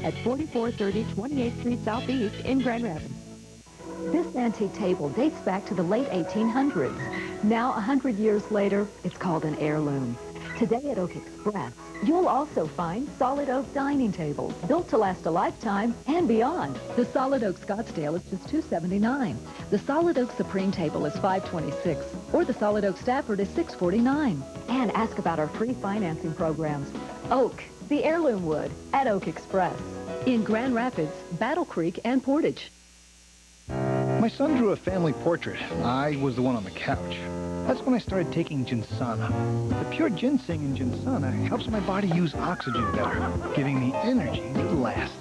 at 4430 28th Street Southeast in Grand Rapids. This antique table dates back to the late 1800s. Now, 100 years later, it's called an heirloom. Today at Oak Express, you'll also find solid oak dining tables built to last a lifetime and beyond. The solid oak Scottsdale is just $279. The solid oak Supreme table is $526, or the solid oak Stafford is $649. And ask about our free financing programs. Oak, the heirloom wood at Oak Express. In Grand Rapids, Battle Creek, and Portage. My son drew a family portrait. I was the one on the couch. That's when I started taking ginsana. The pure ginseng in ginsana helps my body use oxygen better, giving me energy that lasts.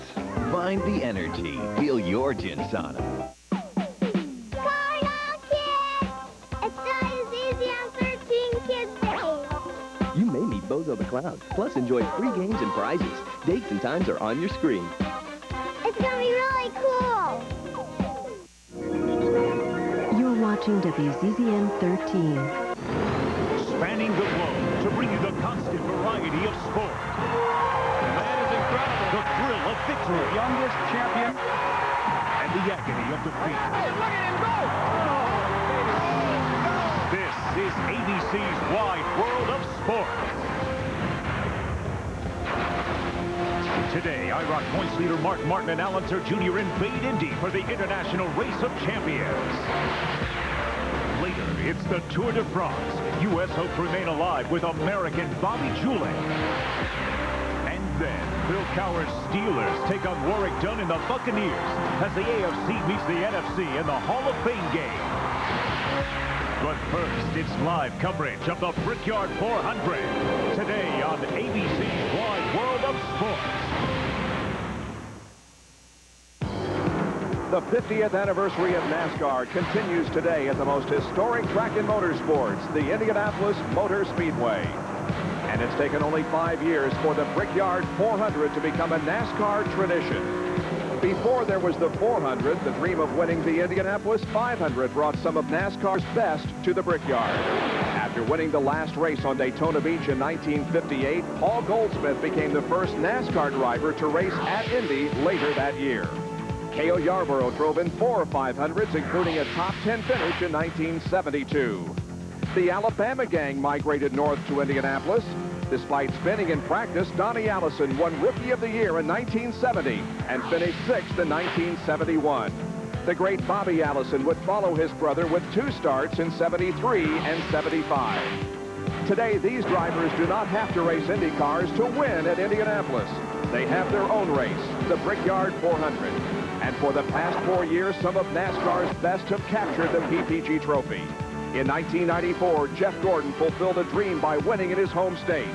Find the energy. Feel your ginsana. Carlo Kids! It's not as easy on 13 Kids Day. You may meet Bozo the Clown, plus enjoy free games and prizes. Dates and times are on your screen. It's gonna be really cool. You're watching WZZM 13. Spanning the globe to bring you the constant variety of sport. That is incredible. The thrill of victory. Youngest champion. And the agony of defeat. Hey, look at him go! This is ABC's Wide World of Sport. Today, IROC points leader Mark Martin and Alan Sir Jr. invade Indy for the International Race of Champions. Later, it's the Tour de France. U.S. hopes remain alive with American Bobby Julich. And then, Bill Cowher's Steelers take on Warwick Dunn and the Buccaneers as the AFC meets the NFC in the Hall of Fame game. But first, it's live coverage of the Brickyard 400. Today on ABC's Wide World of Sports. The 50th anniversary of NASCAR continues today at the most historic track in motorsports, the Indianapolis Motor Speedway. And it's taken only 5 years for the Brickyard 400 to become a NASCAR tradition. Before there was the 400, the dream of winning the Indianapolis 500 brought some of NASCAR's best to the Brickyard. After winning the last race on Daytona Beach in 1958, Paul Goldsmith became the first NASCAR driver to race at Indy later that year. Cale Yarborough drove in 4 500s, including a top 10 finish in 1972. The Alabama gang migrated north to Indianapolis. Despite spinning in practice, Donnie Allison won Rookie of the Year in 1970 and finished 6th in 1971. The great Bobby Allison would follow his brother with 2 starts in 73 and 75. Today, these drivers do not have to race Indy cars to win at Indianapolis. They have their own race, the Brickyard 400. And for the past 4 years, some of NASCAR's best have captured the PPG Trophy. In 1994, Jeff Gordon fulfilled a dream by winning in his home state.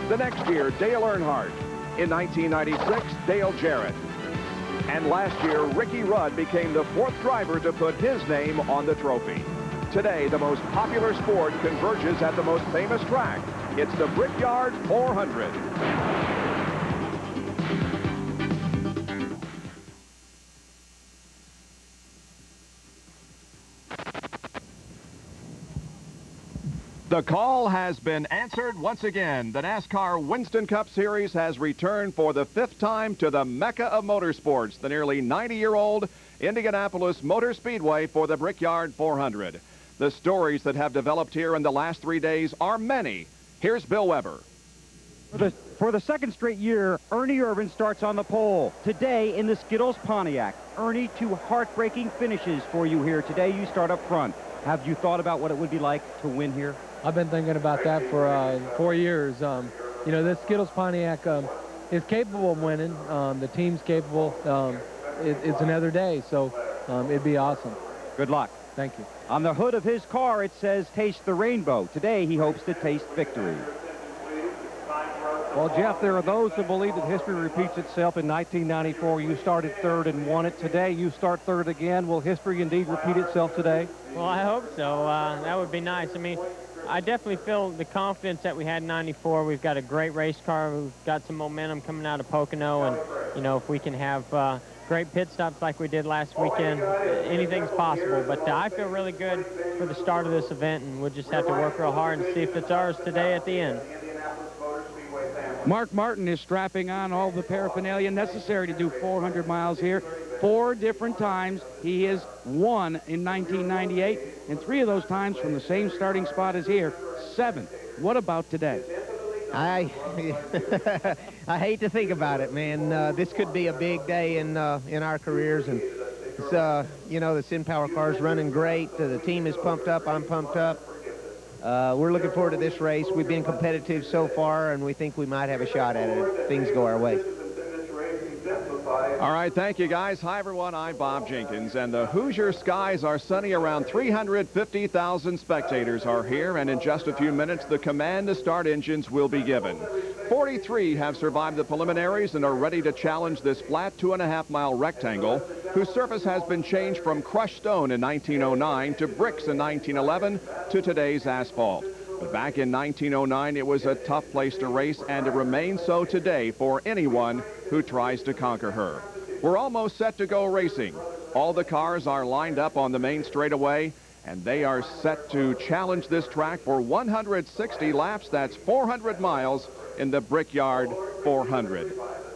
The next year, Dale Earnhardt. In 1996, Dale Jarrett. And last year, Ricky Rudd became the 4th driver to put his name on the trophy. Today, the most popular sport converges at the most famous track. It's the Brickyard 400. The call has been answered once again. The NASCAR Winston Cup Series has returned for the 5th time to the Mecca of motorsports, the nearly 90-year-old Indianapolis Motor Speedway for the Brickyard 400. The stories that have developed here in the last 3 days are many. Here's Bill Weber. For the second straight year, Ernie Irvan starts on the pole. Today in the Skittles Pontiac. Ernie, 2 heartbreaking finishes for you here. Today you start up front. Have you thought about what it would be like to win here? I've been thinking about that for 4 years. You know, this Skittles Pontiac is capable of winning. The team's capable. It's another day, so it'd be awesome. Good luck. Thank you. On the hood of his car, it says, "Taste the rainbow." Today, he hopes to taste victory. Well, Jeff, there are those who believe that history repeats itself. In 1994, you started 3rd and won it. Today, you start 3rd again. Will history indeed repeat itself today? Well, I hope so. That would be nice. I mean, I definitely feel the confidence that we had in 94. We've got a great race car. We've got some momentum coming out of Pocono. And, you know, if we can have great pit stops like we did last weekend, anything's possible. But I feel really good for the start of this event, and we'll just have to work real hard and see if it's ours today at the end. Mark Martin is strapping on all the paraphernalia necessary to do 400 miles here. 4 different times he has won in 1998, and 3 of those times from the same starting spot as here. 7. What about today? I hate to think about it, man. This could be a big day in our careers, and it's, you know, the Sin Power car's running great. The team is pumped up. I'm pumped up. We're looking forward to this race. We've been competitive so far, and we think we might have a shot at it if things go our way. All right, thank you, guys. Hi, everyone. I'm Bob Jenkins, and the Hoosier skies are sunny. Around 350,000 spectators are here, and in just a few minutes, the command to start engines will be given. 43 have survived the preliminaries and are ready to challenge this flat 2.5-mile rectangle, whose surface has been changed from crushed stone in 1909 to bricks in 1911 to today's asphalt. But back in 1909, it was a tough place to race, and it remains so today for anyone who tries to conquer her. We're almost set to go racing. All the cars are lined up on the main straightaway, and they are set to challenge this track for 160 laps. That's 400 miles in the Brickyard 400.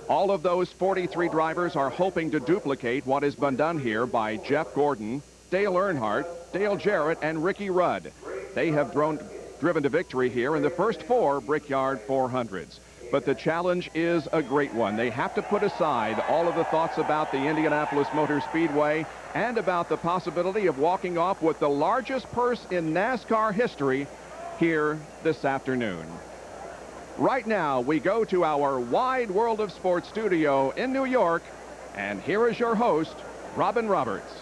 All of those 43 drivers are hoping to duplicate what has been done here by Jeff Gordon, Dale Earnhardt, Dale Jarrett, and Ricky Rudd. They have driven to victory here in the first 4 Brickyard 400s. But the challenge is a great one. They have to put aside all of the thoughts about the Indianapolis Motor Speedway and about the possibility of walking off with the largest purse in NASCAR history here this afternoon. Right now, we go to our Wide World of Sports studio in New York, and here is your host, Robin Roberts.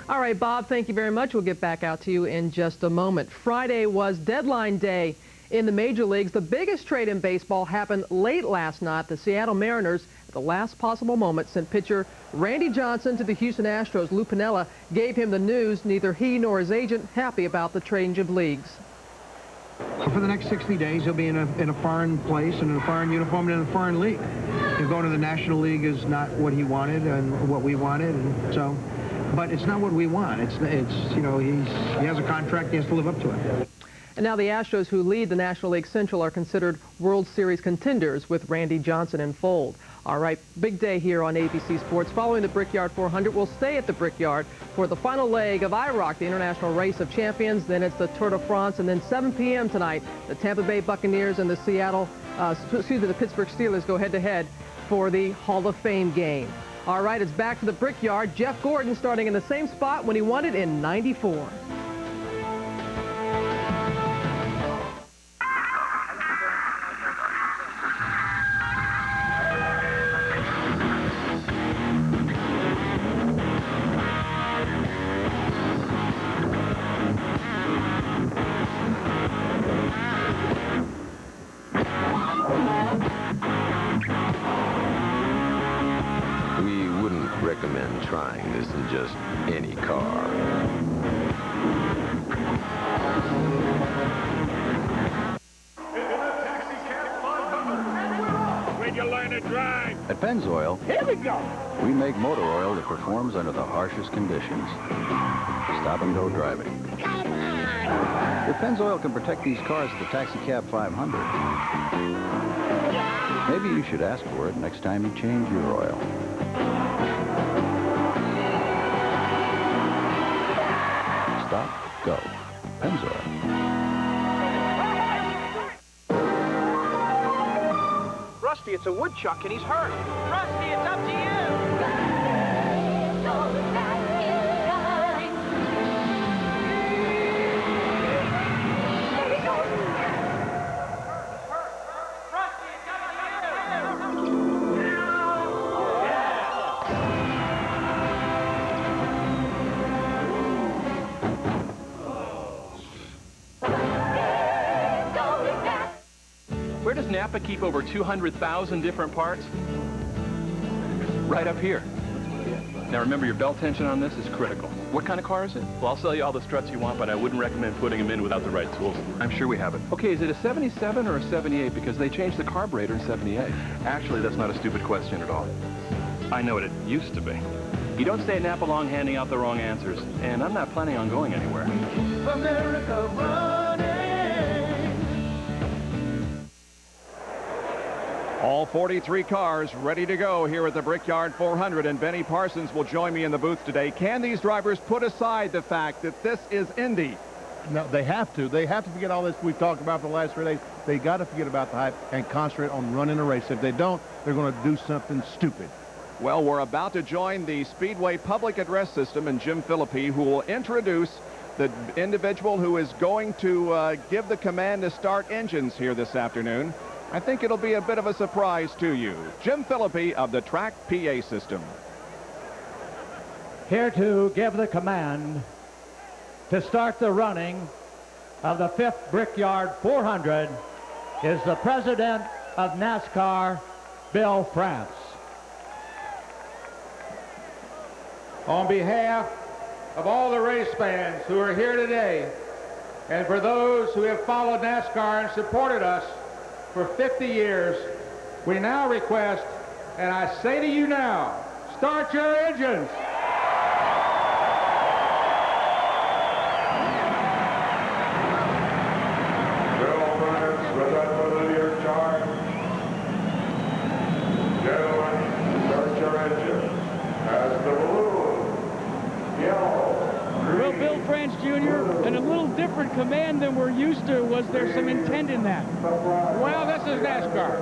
All right, Bob, thank you very much. We'll get back out to you in just a moment. Friday was deadline day in the major leagues. The biggest trade in baseball happened late last night. The Seattle Mariners, at the last possible moment, sent pitcher Randy Johnson to the Houston Astros. Lou Piniella gave him the news. Neither he nor his agent happy about the change of leagues. So for the next 60 days, he'll be in a foreign place, and in a foreign uniform, and in a foreign league. Going to the National League is not what he wanted and what we wanted, and so... But it's not what we want. It's you know, he has a contract. He has to live up to it. And now the Astros, who lead the National League Central, are considered World Series contenders with Randy Johnson in fold. All right, big day here on ABC Sports. Following the Brickyard 400, we'll stay at the Brickyard for the final leg of IROC, the International Race of Champions. Then it's the Tour de France, and then 7 p.m. tonight, the Tampa Bay Buccaneers and the the Pittsburgh Steelers go head-to-head for the Hall of Fame game. All right, it's back to the Brickyard. Jeff Gordon starting in the same spot when he won it in '94. Recommend trying this in just any car. When you learn to drive. At Pennzoil, Here we go. we make motor oil that performs under the harshest conditions. Stop-and-go driving. If Pennzoil can protect these cars at the Taxi Cab 500, maybe you should ask for it next time you change your oil. Stop, go. Pennzoil. Rusty, it's a woodchuck and he's hurt. Rusty, it's up to you. Where does Napa keep over 200,000 different parts? Right up here. Now remember, your belt tension on this is critical. What kind of car is it? Well, I'll sell you all the struts you want, but I wouldn't recommend putting them in without the right tools. I'm sure we have it. Okay, is it a 77 or a 78? Because they changed the carburetor in 78. Actually, that's not a stupid question at all. I know what it used to be. You don't stay at Napa long handing out the wrong answers, and I'm not planning on going anywhere. America running. All 43 cars ready to go here at the Brickyard 400, and Benny Parsons will join me in the booth today. Can these drivers put aside the fact that this is Indy? No, they have to. They have to forget all this we've talked about for the last 3 days. They got to forget about the hype and concentrate on running a race. If they don't, they're going to do something stupid. Well, we're about to join the Speedway public address system, and Jim Philippi, who will introduce the individual who is going to give the command to start engines here this afternoon. I think it'll be a bit of a surprise to you. Jim Philippi of the Track PA system. Here to give the command to start the running of the 5th Brickyard 400 is the president of NASCAR, Bill France. On behalf of all the race fans who are here today, and for those who have followed NASCAR and supported us for 50 years, we now request, and I say to you now, start your engines. Bill France, with that familiar charge. Gentlemen, start your engines as the balloon, yellow. Well, Bill France Jr., and a little different command than we're used to. Was there some intent in that? Well, this is NASCAR,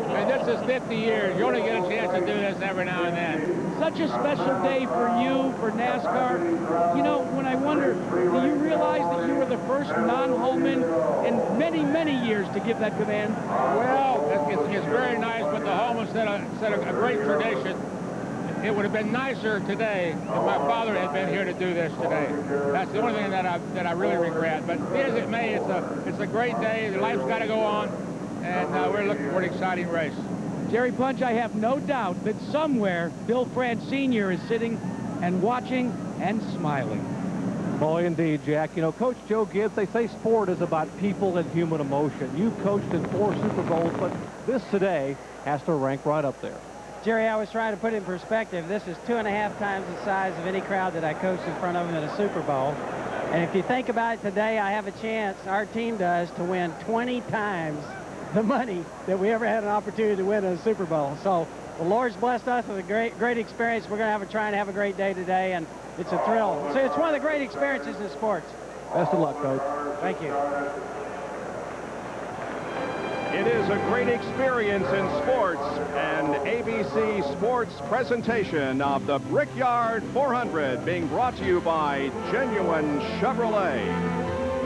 and this is 50 years. You only get a chance to do this every now and then. Such a special day for you, for NASCAR. You know, when I wonder, do you realize that you were the first non-homeman in many, many years to give that command? Well, it's very nice, but the Holman set a great tradition. It would have been nicer today if my father had been here to do this today. That's the only thing that I really regret. But be as it may, it's a great day. The life's got to go on, and we're looking for an exciting race. Jerry Punch, I have no doubt that somewhere Bill France Sr. is sitting and watching and smiling. Boy, indeed, Jack. You know, Coach Joe Gibbs, they say sport is about people and human emotion. You've coached in 4 Super Bowls, but this today has to rank right up there. Jerry, I was trying to put it in perspective. This is 2.5 times the size of any crowd that I coached in front of them at a Super Bowl. And if you think about it today, I have a chance, our team does, to win 20 times the money that we ever had an opportunity to win in a Super Bowl. So the Lord's blessed us with a great experience. We're going to try and have a great day today, and it's a thrill. So it's one of the great experiences in sports. Best of luck, Coach. Thank you. It is a great experience in sports, and ABC Sports presentation of the Brickyard 400 being brought to you by Genuine Chevrolet.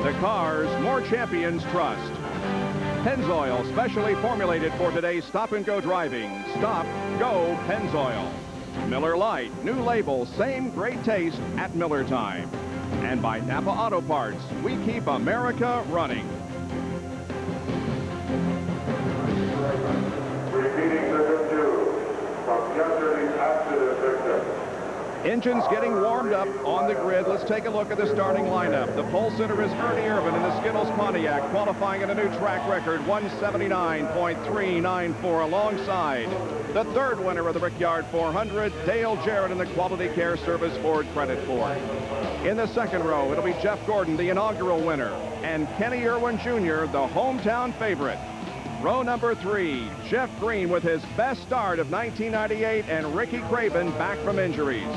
The cars more champions trust. Pennzoil, specially formulated for today's stop-and-go driving. Stop, go, Pennzoil. Miller Lite, new label, same great taste at Miller time. And by Napa Auto Parts, we keep America running. Repeating the 2 from yesterday's accident victim. Engines getting warmed up on the grid. Let's take a look at the starting lineup. The pole sitter is Ernie Irvin in the Skittles Pontiac, qualifying at a new track record, 179.394, alongside the 3rd winner of the Brickyard 400, Dale Jarrett in the Quality Care Service Ford Credit Ford. In the 2nd row, it'll be Jeff Gordon, the inaugural winner, and Kenny Irwin Jr., the hometown favorite. Row number 3, Jeff Green with his best start of 1998, and Ricky Craven back from injuries.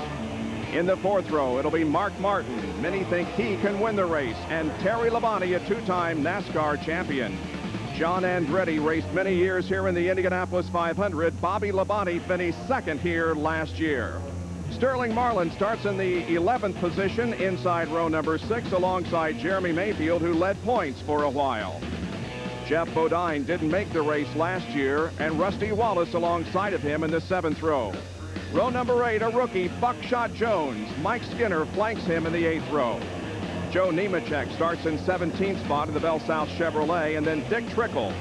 In the 4th row, it'll be Mark Martin. Many think he can win the race, and Terry Labonte, a 2-time NASCAR champion. John Andretti raced many years here in the Indianapolis 500. Bobby Labonte finished 2nd here last year. Sterling Marlin starts in the 11th position inside row number 6 alongside Jeremy Mayfield, who led points for a while. Jeff Bodine didn't make the race last year, and Rusty Wallace alongside of him in the 7th row. Row number 8, a rookie, Buckshot Jones. Mike Skinner flanks him in the 8th row. Joe Nemechek starts in 17th spot in the Bell South Chevrolet, and then Dick Trickle.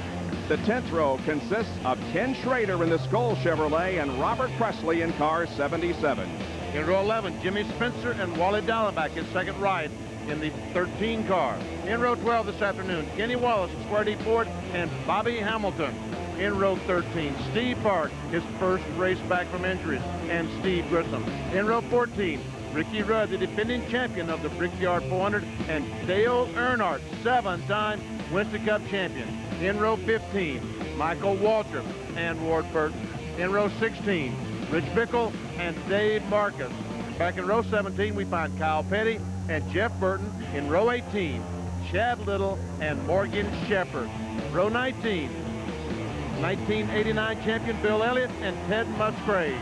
The 10th row consists of Ken Schrader in the Skoll Chevrolet and Robert Presley in car 77. In row 11, Jimmy Spencer and Wally Dallenbach in second ride in the 13 car. In row 12 this afternoon, Kenny Wallace, Square D Ford, and Bobby Hamilton. In row 13, Steve Park, his first race back from injuries, and Steve Grissom. In row 14, Ricky Rudd, the defending champion of the Brickyard 400, and Dale Earnhardt, 7-time Winston Cup champion. In row 15, Michael Waltrip and Ward Burton. In row 16, Rich Bickle and Dave Marcus. Back in row 17, we find Kyle Petty and Jeff Burton. In row 18, Chad Little and Morgan Shepherd. Row 19, 1989 champion Bill Elliott and Ted Musgrave.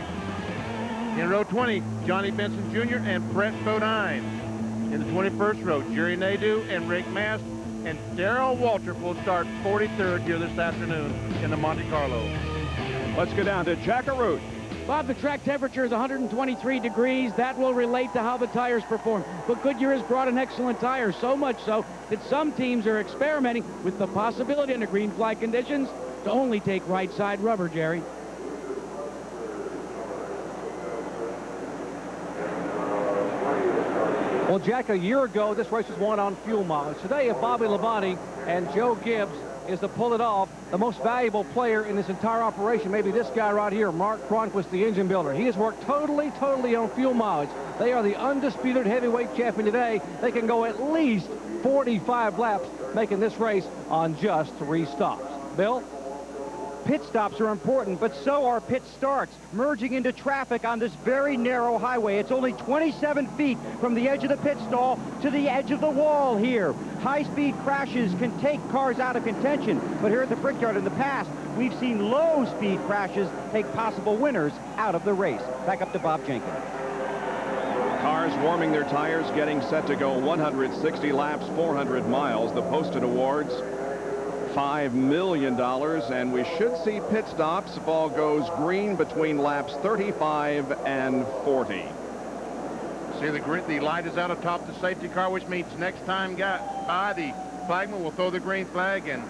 In row 20, Johnny Benson Jr. and Brett Bodine. In the 21st row, Jerry Nadeau and Rick Mast, and Darrell Waltrip will start 43rd here this afternoon in the Monte Carlo. Let's go down to Jackaroo. Bob, the track temperature is 123 degrees. That will relate to how the tires perform. But Goodyear has brought an excellent tire, so much so that some teams are experimenting with the possibility under green flag conditions to only take right side rubber, Jerry. Well, Jack, a year ago, this race was won on fuel mileage. Today, if Bobby Labonte and Joe Gibbs is to pull it off, the most valuable player in this entire operation may be this guy right here, Mark Cronquist, the engine builder. He has worked totally on fuel mileage. They are the undisputed heavyweight champion today. They can go at least 45 laps, making this race on just 3 stops. Bill? Pit stops are important, but so are pit starts. Merging into traffic on this very narrow highway. It's only 27 feet from the edge of the pit stall to the edge of the wall here. High-speed crashes can take cars out of contention, but here at the Brickyard in the past, we've seen low-speed crashes take possible winners out of the race. Back up to Bob Jenkins. Cars warming their tires, getting set to go 160 laps, 400 miles. The posted awards, $5 million, and we should see pit stops if all goes green between laps 35 and 40. See, the light is out atop the safety car, which means next time by, the flagman will throw the green flag and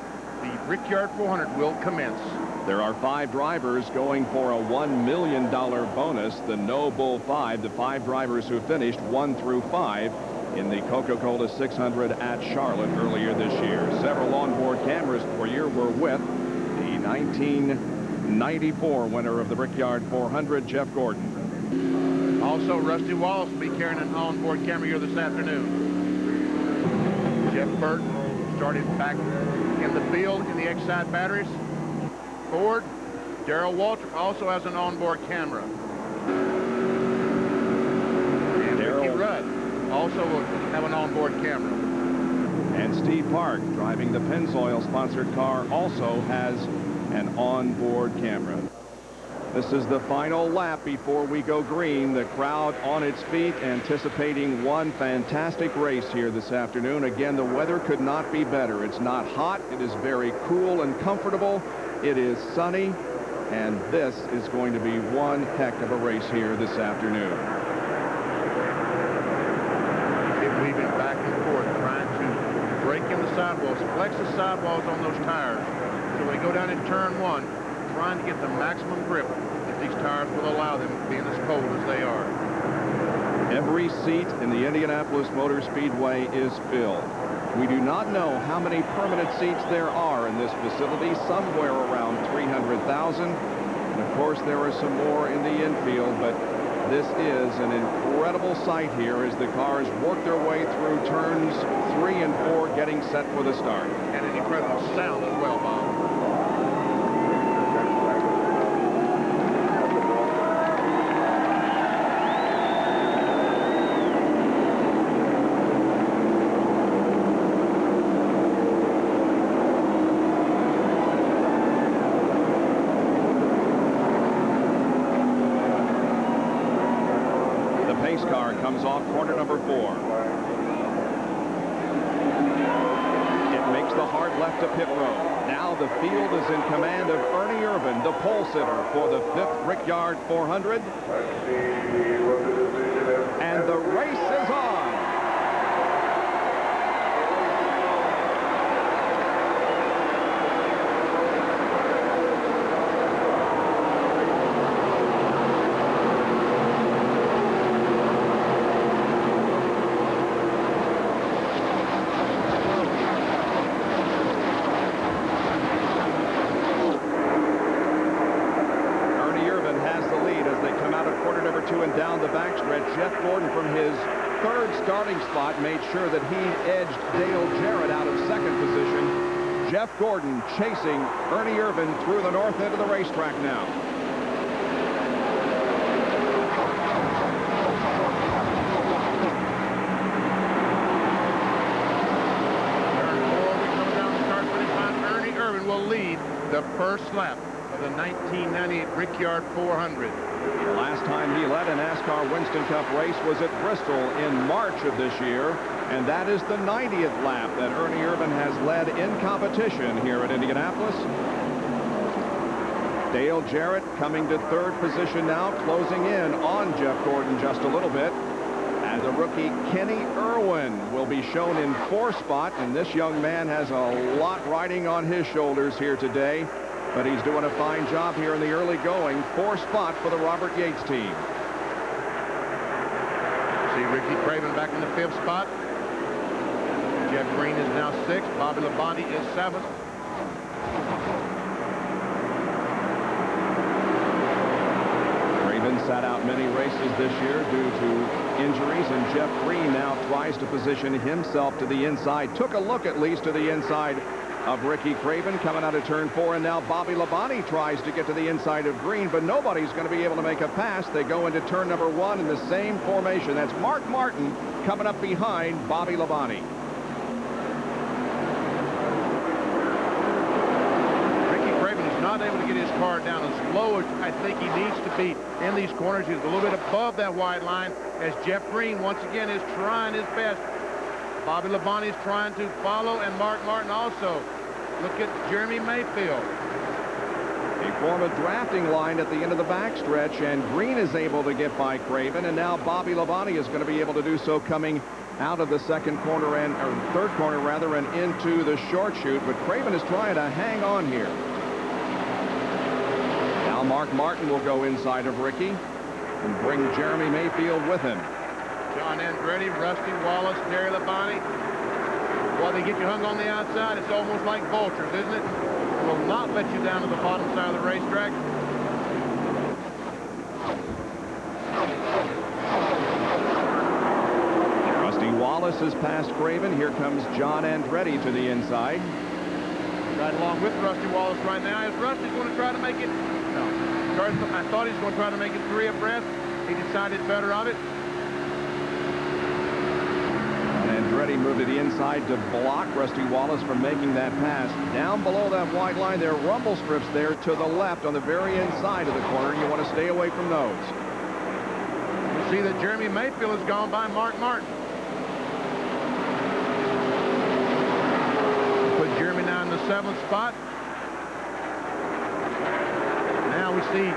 the Brickyard 400 will commence. There are 5 drivers going for a $1 million bonus, the No Bull 5, the 5 drivers who finished 1 through 5 in the Coca-Cola 600 at Charlotte earlier this year. Several onboard cameras for you were with the 1994 winner of the Brickyard 400, Jeff Gordon. Also, Rusty Wallace will be carrying an onboard camera here this afternoon. Jeff Burton started back in the field in the X-side batteries. Ford, Darrell Waltrip also has an onboard camera. And Ricky Rudd also will have an onboard camera. And Steve Park, driving the Pennzoil sponsored car, also has an onboard camera. This is the final lap before we go green. The crowd on its feet, anticipating one fantastic race here this afternoon. Again, the weather could not be better. It's not hot. It is very cool and comfortable. It is sunny, and this is going to be one heck of a race here this afternoon. Weaving back and forth, trying to break in the sidewalls, flex the sidewalls on those tires. So they go down in turn 1, trying to get the maximum grip if these tires will allow them, being as cold as they are. Every seat in the Indianapolis Motor Speedway is filled. We do not know how many permanent seats there are in this facility, somewhere around 300,000. And of course, there are some more in the infield, but this is an incredible sight here as the cars work their way through turns 3 and 4, getting set for the start. And an incredible sound as well, Bob. Car comes off corner number 4. It makes the hard left to pit road. Now the field is in command of Ernie Irvin, the pole sitter for the 5th Brickyard 400. And the race is on. And down the backstretch, Jeff Gordon from his 3rd starting spot made sure that he edged Dale Jarrett out of 2nd position. Jeff Gordon chasing Ernie Irvan through the north end of the racetrack now. Ernie Irvan will lead the first lap of the 1998 Brickyard 400. The last time he led a NASCAR Winston Cup race was at Bristol in March of this year, and that is the 90th lap that Ernie Irvan has led in competition here at Indianapolis. Dale Jarrett coming to third position now, closing in on Jeff Gordon just a little bit. And the rookie Kenny Irwin will be shown in fourth spot, and this young man has a lot riding on his shoulders here today. But he's doing a fine job here in the early going. Fourth spot for the Robert Yates team. See Ricky Craven back in the fifth spot. Jeff Green is now sixth. Bobby Labonte is seventh. Craven sat out many races this year due to injuries, and Jeff Green now tries to position himself to the inside. Took a look at least to the inside of Ricky Craven coming out of turn 4, and now Bobby Labonte tries to get to the inside of Green, but nobody's going to be able to make a pass. They go into turn number 1 in the same formation. That's Mark Martin coming up behind Bobby Labonte. Ricky Craven is not able to get his car down as low as I think he needs to be in these corners. He's a little bit above that wide line as Jeff Green once again is trying his best. Bobby Labonte is trying to follow, and Mark Martin also. Look at Jeremy Mayfield. They form a drafting line at the end of the backstretch, and Green is able to get by Craven, and now Bobby Labonte is going to be able to do so coming out of the second corner and or third corner rather, and into the short chute. But Craven is trying to hang on here. Now Mark Martin will go inside of Ricky and bring Jeremy Mayfield with him. John Andretti, Rusty Wallace, Terry Labonte. While they get you hung on the outside, it's almost like vultures, isn't it? Will not let you down to the bottom side of the racetrack. Rusty Wallace has passed Craven. Here comes John Andretti to the inside. Right along with Rusty Wallace right now. Is Rusty's going to try to make it? No. I thought he was going to try to make it 3 abreast. He decided better of it. Andretti moved to the inside to block Rusty Wallace from making that pass. Down below that white line, there are rumble strips there to the left on the very inside of the corner. You want to stay away from those. You see that Jeremy Mayfield has gone by Mark Martin. Put Jeremy now in the 7th spot. Now we see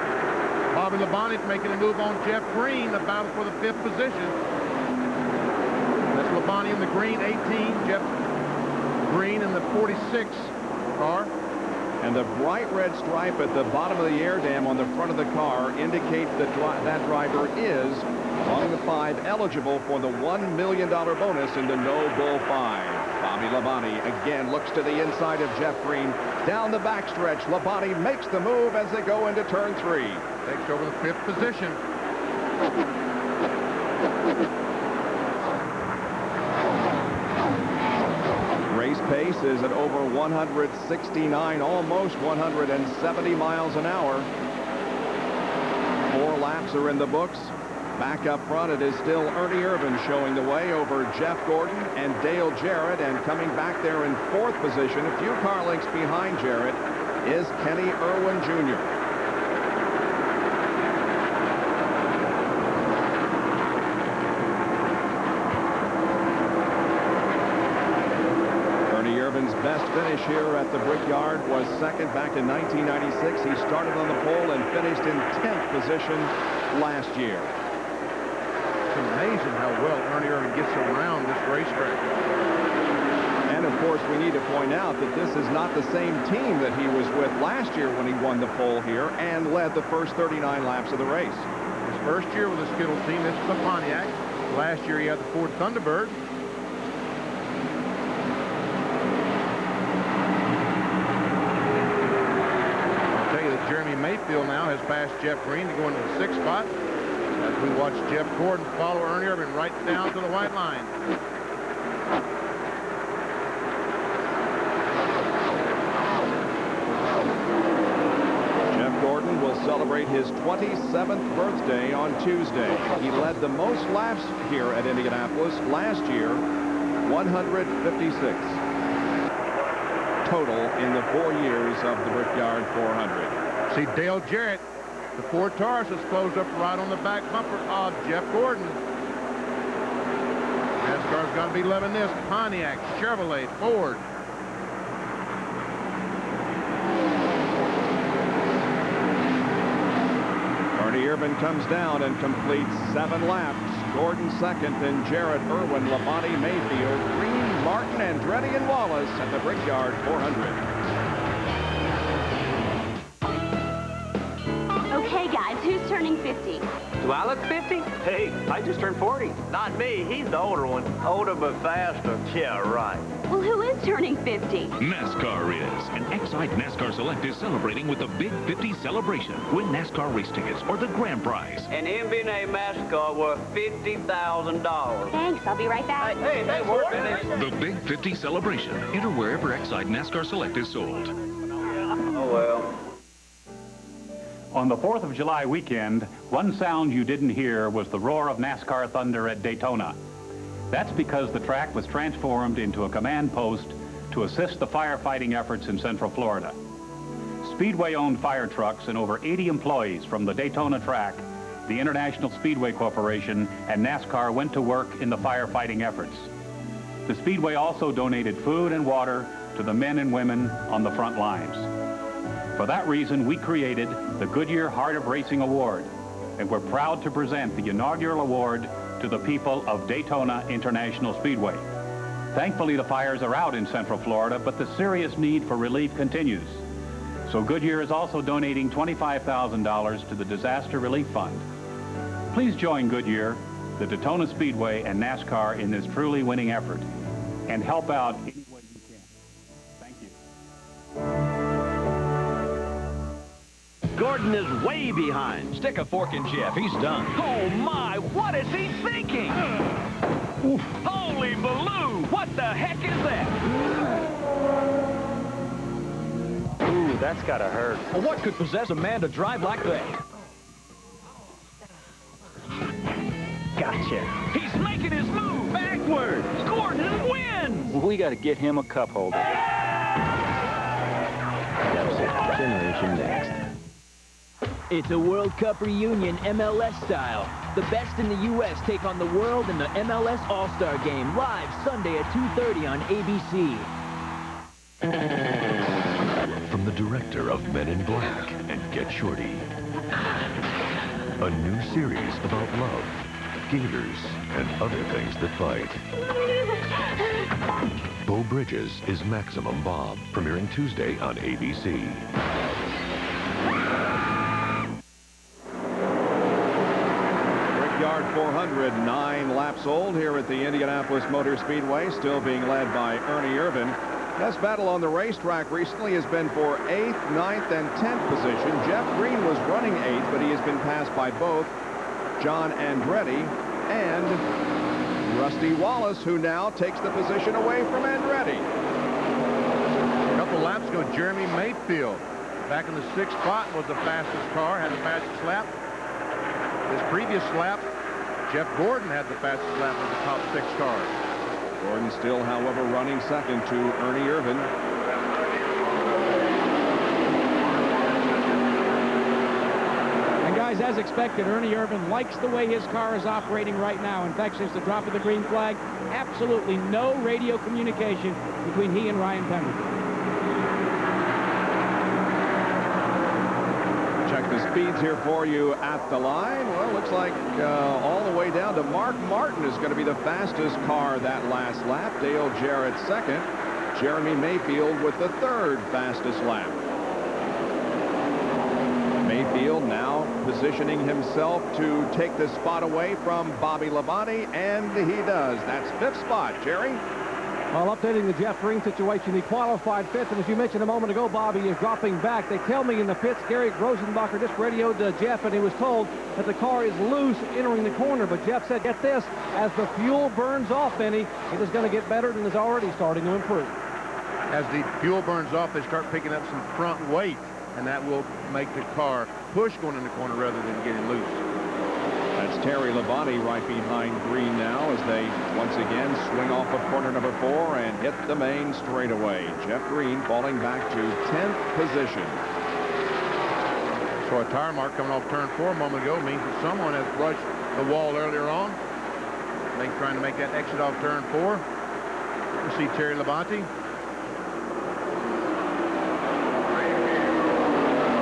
Bobby Labonte making a move on Jeff Green, the battle for the 5th position. Labonte in the green 18, Jeff Green in the 46 car. And the bright red stripe at the bottom of the air dam on the front of the car indicates that that driver is among the 5 eligible for the $1 million bonus in the No Bull 5. Bobby Labonte again looks to the inside of Jeff Green. Down the backstretch, Labonte makes the move as they go into turn 3. Takes over the 5th position. Race pace is at over 169, almost 170 miles an hour. 4 laps are in the books. Back up front, it is still Ernie Irvan showing the way over Jeff Gordon and Dale Jarrett, and coming back there in 4th position, a few car lengths behind Jarrett, is Kenny Irwin Jr. Best finish here at the Brickyard was second back in 1996. He started on the pole and finished in 10th position last year. It's amazing how well Ernie Irvan gets around this racetrack. And of course, we need to point out that this is not the same team that he was with last year when he won the pole here and led the first 39 laps of the race. His first year with the Skittles team, this is the Pontiac. Last year he had the Ford Thunderbird. Jeremy Mayfield now has passed Jeff Green to go into the 6th spot as we watch Jeff Gordon follow Ernie Irvan right down to the white line. celebrate his 27th birthday on Tuesday. He led the most laps here at Indianapolis last year, 156 total in the 4 years of the Brickyard 400. See Dale Jarrett, the Ford Taurus is closed up right on the back bumper of Jeff Gordon. NASCAR's going to be loving this. Pontiac, Chevrolet, Ford. Ernie Irvan comes down and completes 7 laps. Gordon second, then Jarrett, Irwin, Labonte, Mayfield, Green, Martin, Andretti, and Wallace at the Brickyard 400. Okay, guys, who's turning 50? Do I look 50? Hey, I just turned 40. Not me. He's the older one. Older but faster. Yeah, right. Well, who is turning 50? NASCAR is. And Excite NASCAR Select is celebrating with the Big 50 celebration. Win NASCAR race tickets or the grand prize. An MB&A mascot worth $50,000. Thanks, I'll be right back. Hey, thanks for it. The Big 50 celebration. Enter wherever Excite NASCAR Select is sold. Oh, well. On the 4th of July weekend, one sound you didn't hear was the roar of NASCAR thunder at Daytona. That's because the track was transformed into a command post to assist the firefighting efforts in Central Florida. Speedway-owned fire trucks and over 80 employees from the Daytona track, the International Speedway Corporation, and NASCAR went to work in the firefighting efforts. The Speedway also donated food and water to the men and women on the front lines. For that reason, we created the Goodyear Heart of Racing Award, and we're proud to present the inaugural award to the people of Daytona International Speedway. Thankfully, the fires are out in Central Florida, but the serious need for relief continues. So Goodyear is also donating $25,000 to the Disaster Relief Fund. Please join Goodyear, the Daytona Speedway, and NASCAR in this truly winning effort, and help out any way you can. Thank you. Gordon is way behind. Stick a fork in Jeff. He's done. Oh, my. What is he thinking? Holy baloo. What the heck is that? Ooh, that's got to hurt. Well, what could possess a man to drive like that? Gotcha. He's making his move backwards. Gordon wins. We got to get him a cup holder. That's it. Generation next. It's a World Cup reunion MLS style. The best in the U.S. take on the world in the MLS All-Star Game, live Sunday at 2:30 on ABC. From the director of Men in Black and Get Shorty. A new series about love, gators, and other things that fight. Beau Bridges is Maximum Bob, premiering Tuesday on ABC. Brickyard 400, 9 laps old here at the Indianapolis Motor Speedway, still being led by Ernie Irvan. Best battle on the racetrack recently has been for 8th, 9th, and 10th position. Jeff Green was running 8th, but he has been passed by both John Andretti and Rusty Wallace, who now takes the position away from Andretti. A couple laps ago, Jeremy Mayfield, back in the 6th spot, was the fastest car, had the fastest lap. His previous lap, Jeff Gordon had the fastest lap of the top 6 cars. Gordon still, however, running second to Ernie Irvan. And guys, as expected, Ernie Irvan likes the way his car is operating right now. In fact, since the drop of the green flag, absolutely no radio communication between he and Ryan Pemberton. Check the speeds here for you at the line. Well, looks like all the way down to Mark Martin is going to be the fastest car that last lap. Dale Jarrett second. Jeremy Mayfield with the 3rd fastest lap. Mayfield now positioning himself to take the spot away from Bobby Labonte, and he does. That's 5th spot. Jerry? Well, updating the Jeff Green situation, he qualified 5th, and as you mentioned a moment ago, Bobby is dropping back. They tell me in the pits, Gary Rosenbacher just radioed Jeff, and he was told that the car is loose entering the corner. But Jeff said, get this, as the fuel burns off, Benny, it is going to get better and is already starting to improve. As the fuel burns off, they start picking up some front weight. and that will make the car push going in the corner rather than getting loose. That's Terry Labonte right behind Green now as they once again swing off of corner number 4 and hit the main straightaway. Jeff Green falling back to 10th position. So a tire mark coming off turn 4 a moment ago means that someone has brushed the wall earlier on. Trying to make that exit off turn 4. You see Terry Labonte.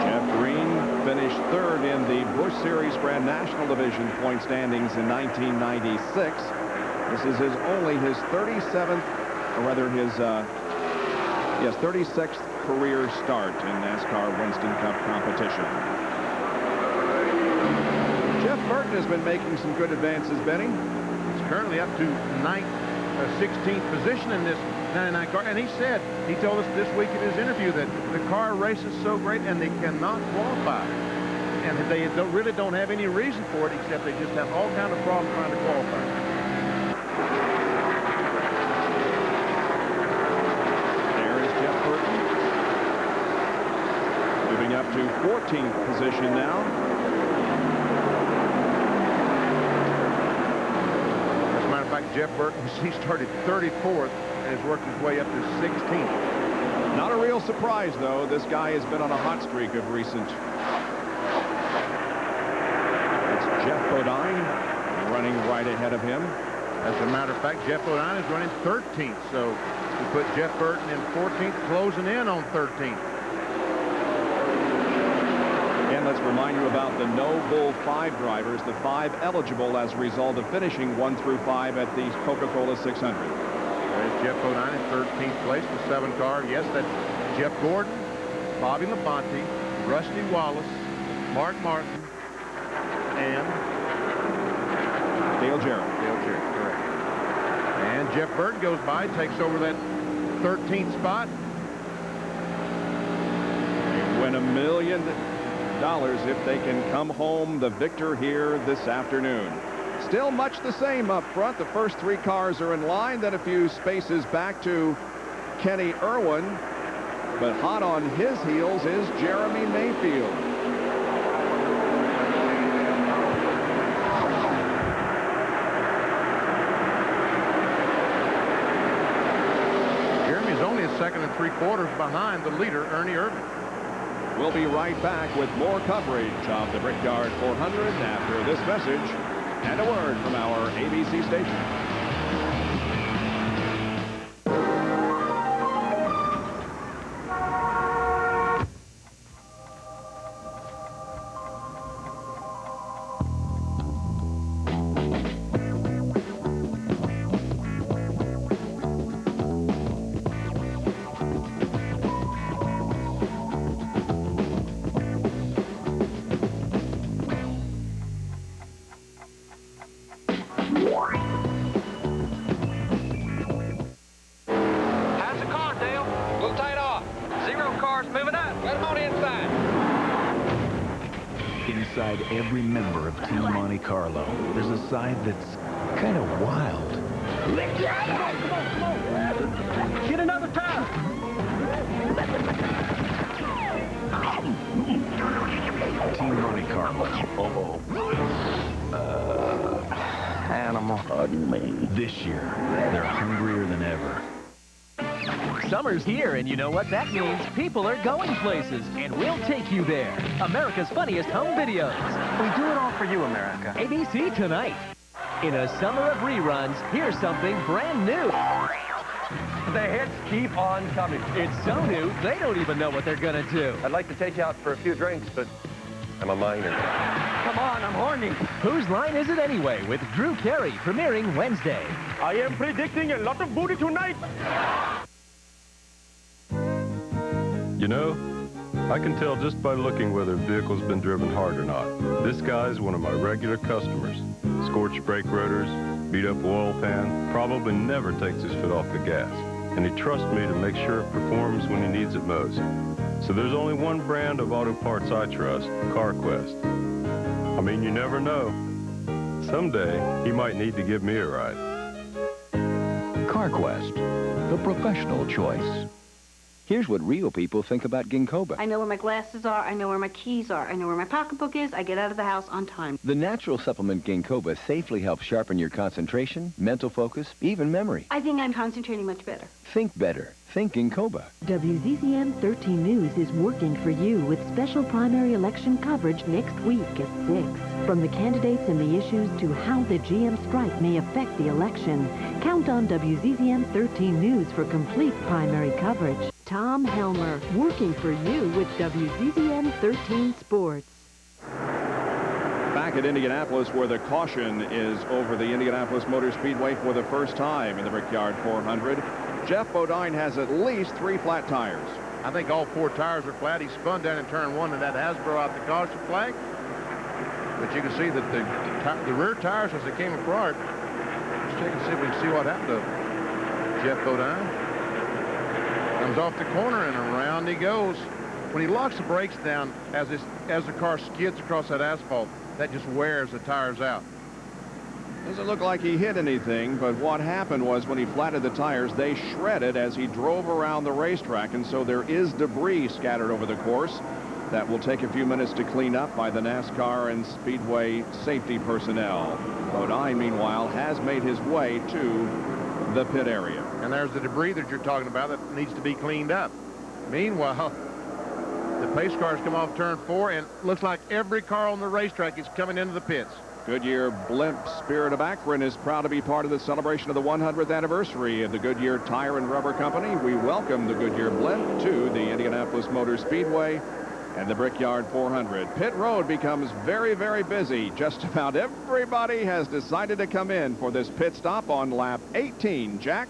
Jeff Green finished 3rd in the Busch Series Grand National Division point standings in 1996. This is only his 37th, or rather his 36th career start in NASCAR Winston Cup competition. Jeff Burton has been making some good advances, Benny. He's currently up to 16th position in this 99 car, and he told us this week in his interview that the car races so great and they cannot qualify, and they really don't have any reason for it except they just have all kinds of problems trying to qualify. There is Jeff Burton moving up to 14th position now. Jeff Burton, he started 34th and has worked his way up to 16th. Not a real surprise, though. This guy has been on a hot streak of recent. It's Jeff Bodine running right ahead of him. As a matter of fact, Jeff Bodine is running 13th, so we put Jeff Burton in 14th, closing in on 13th. And let's remind you about the No Bull 5 drivers, the 5 eligible as a result of finishing 1 through 5 at the Coca-Cola 600. There's Jeff Bodine in 13th place, the 7 car. Yes, that's Jeff Gordon, Bobby Labonte, Rusty Wallace, Mark Martin, and Dale Jarrett. Dale Jarrett, correct. And Jeff Burton goes by, takes over that 13th spot. They win $1 million if they can come home the victor here this afternoon. Still much the same up front. The first 3 cars are in line, then a few spaces back to Kenny Irwin, but hot on his heels is Jeremy Mayfield. Jeremy's only a 2nd and 3/4 behind the leader, Ernie Irvin. We'll be right back with more coverage of the Brickyard 400 after this message and a word from our ABC station. Inside every member of Team Monte Carlo, there's a side that's kind of wild. Get another tire. Team Monte Carlo. Animal. Pardon me. This year, they're hungrier than ever. Summer's here, and you know what that means. People are going places, and we'll take you there. America's Funniest Home Videos. We do it all for you, America. ABC tonight. In a summer of reruns, here's something brand new. The hits keep on coming. It's so new, they don't even know what they're gonna do. I'd like to take you out for a few drinks, but I'm a minor. Come on, I'm horny. Whose Line Is It Anyway? With Drew Carey, premiering Wednesday. I am predicting a lot of booty tonight. You know, I can tell just by looking whether a vehicle's been driven hard or not. This guy's one of my regular customers. Scorched brake rotors, beat up oil pan, probably never takes his foot off the gas. And he trusts me to make sure it performs when he needs it most. So there's only one brand of auto parts I trust, CarQuest. I mean, you never know. Someday, he might need to give me a ride. CarQuest, the professional choice. Here's what real people think about Ginkgoba. I know where my glasses are. I know where my keys are. I know where my pocketbook is. I get out of the house on time. The natural supplement Ginkgoba safely helps sharpen your concentration, mental focus, even memory. I think I'm concentrating much better. Think better. Think Ginkgoba. WZZM 13 News is working for you with special primary election coverage next week at 6. From the candidates and the issues to how the GM strike may affect the election. Count on WZZM 13 News for complete primary coverage. Tom Helmer, working for you with WZZM 13 Sports. Back at Indianapolis, where the caution is over the Indianapolis Motor Speedway for the first time in the Brickyard 400. Jeff Bodine has at least 3 flat tires. I think all 4 tires are flat. He spun down in turn 1 and that Hasbro out the caution flag. But you can see that the rear tires as they came apart. Let's check and see if we can see what happened to Jeff Bodine. Comes off the corner and around he goes. When he locks the brakes down as the car skids across that asphalt, that just wears the tires out. Doesn't look like he hit anything, but what happened was when he flatted the tires, they shredded as he drove around the racetrack, and so there is debris scattered over the course that will take a few minutes to clean up by the NASCAR and Speedway safety personnel. Bodine, meanwhile, has made his way to the pit area. And there's the debris that you're talking about that needs to be cleaned up. Meanwhile, the pace cars come off turn 4, and it looks like every car on the racetrack is coming into the pits. Goodyear Blimp Spirit of Akron is proud to be part of the celebration of the 100th anniversary of the Goodyear Tire and Rubber Company. We welcome the Goodyear Blimp to the Indianapolis Motor Speedway and the Brickyard 400. Pit Road becomes very, very busy. Just about everybody has decided to come in for this pit stop on lap 18. Jack?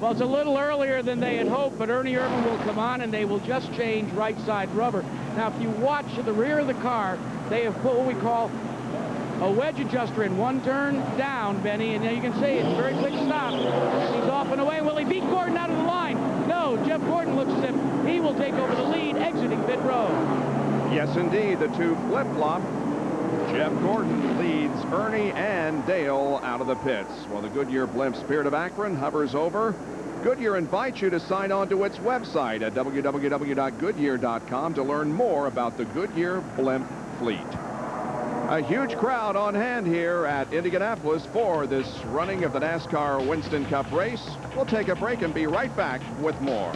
Well, it's a little earlier than they had hoped, but Ernie Irvan will come on and they will just change right side rubber. Now, if you watch the rear of the car, they have put what we call a wedge adjuster in one turn down, Benny, and now you can see it's a very quick stop. He's off and away. Will he beat Gordon out of the line? No, Jeff Gordon looks as if he will take over the lead, exiting pit road. Yes, indeed, the 2 flip-flop. Jeff Gordon leads Ernie and Dale out of the pits. While the Goodyear Blimp Spirit of Akron hovers over. Goodyear invites you to sign on to its website at www.goodyear.com to learn more about the Goodyear Blimp fleet. A huge crowd on hand here at Indianapolis for this running of the NASCAR Winston Cup race. We'll take a break and be right back with more.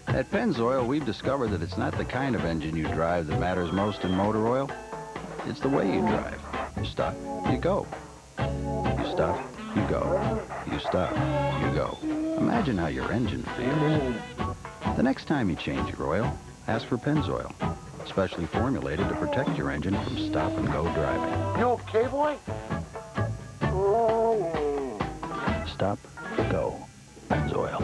At Pennzoil, we've discovered that it's not the kind of engine you drive that matters most in motor oil. It's the way you drive. You stop, you go. You stop, you go. You stop, you go. Imagine how your engine feels. The next time you change your oil, ask for Pennzoil, specially formulated to protect your engine from stop-and-go driving. You okay, boy? Stop, go, Pennzoil.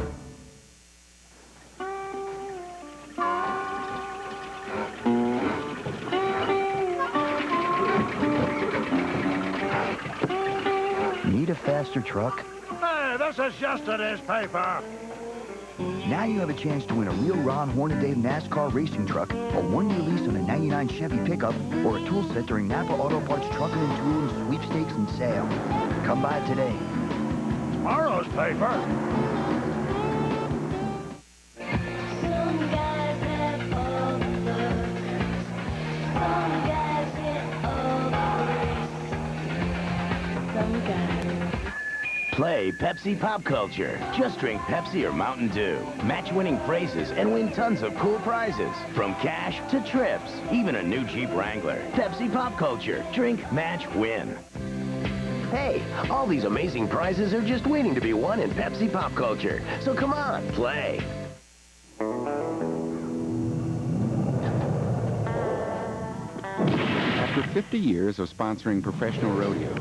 Need a faster truck? Hey, this is yesterday's paper. Now you have a chance to win a real Ron Hornaday NASCAR racing truck, a 1-year lease on a '99 Chevy pickup, or a tool set during Napa Auto Parts Trucking and Tooling Sweepstakes and Sale. Come by today. Tomorrow's paper. Play Pepsi Pop Culture. Just drink Pepsi or Mountain Dew. Match winning phrases and win tons of cool prizes. From cash to trips, even a new Jeep Wrangler. Pepsi Pop Culture. Drink, match, win. Hey, all these amazing prizes are just waiting to be won in Pepsi Pop Culture. So come on, play. After 50 years of sponsoring professional rodeo,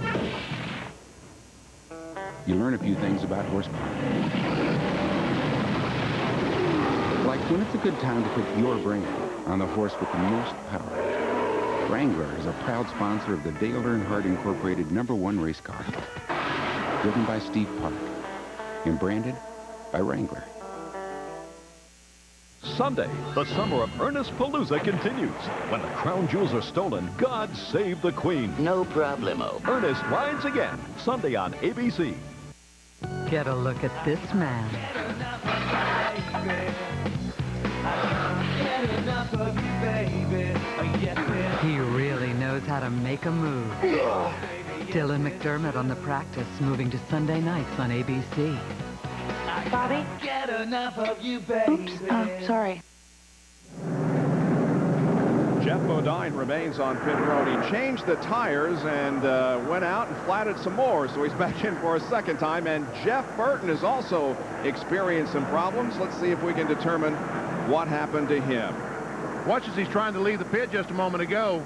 you learn a few things about horsepower. Like when it's a good time to put your brand on the horse with the most power. Wrangler is a proud sponsor of the Dale Earnhardt Incorporated #1 race car. Driven by Steve Park and branded by Wrangler. Sunday, the summer of Ernest Palooza continues. When the crown jewels are stolen, God save the Queen. No problemo. Ernest rides again, Sunday on ABC. Get a look at this man. He really knows how to make a move. Dylan McDermott on the practice, moving to Sunday nights on ABC. Bobby? Oops, sorry. Jeff Bodine remains on pit road. He changed the tires and went out and flatted some more, so he's back in for a second time. And Jeff Burton has also experienced some problems. Let's see if we can determine what happened to him. Watch as he's trying to leave the pit just a moment ago.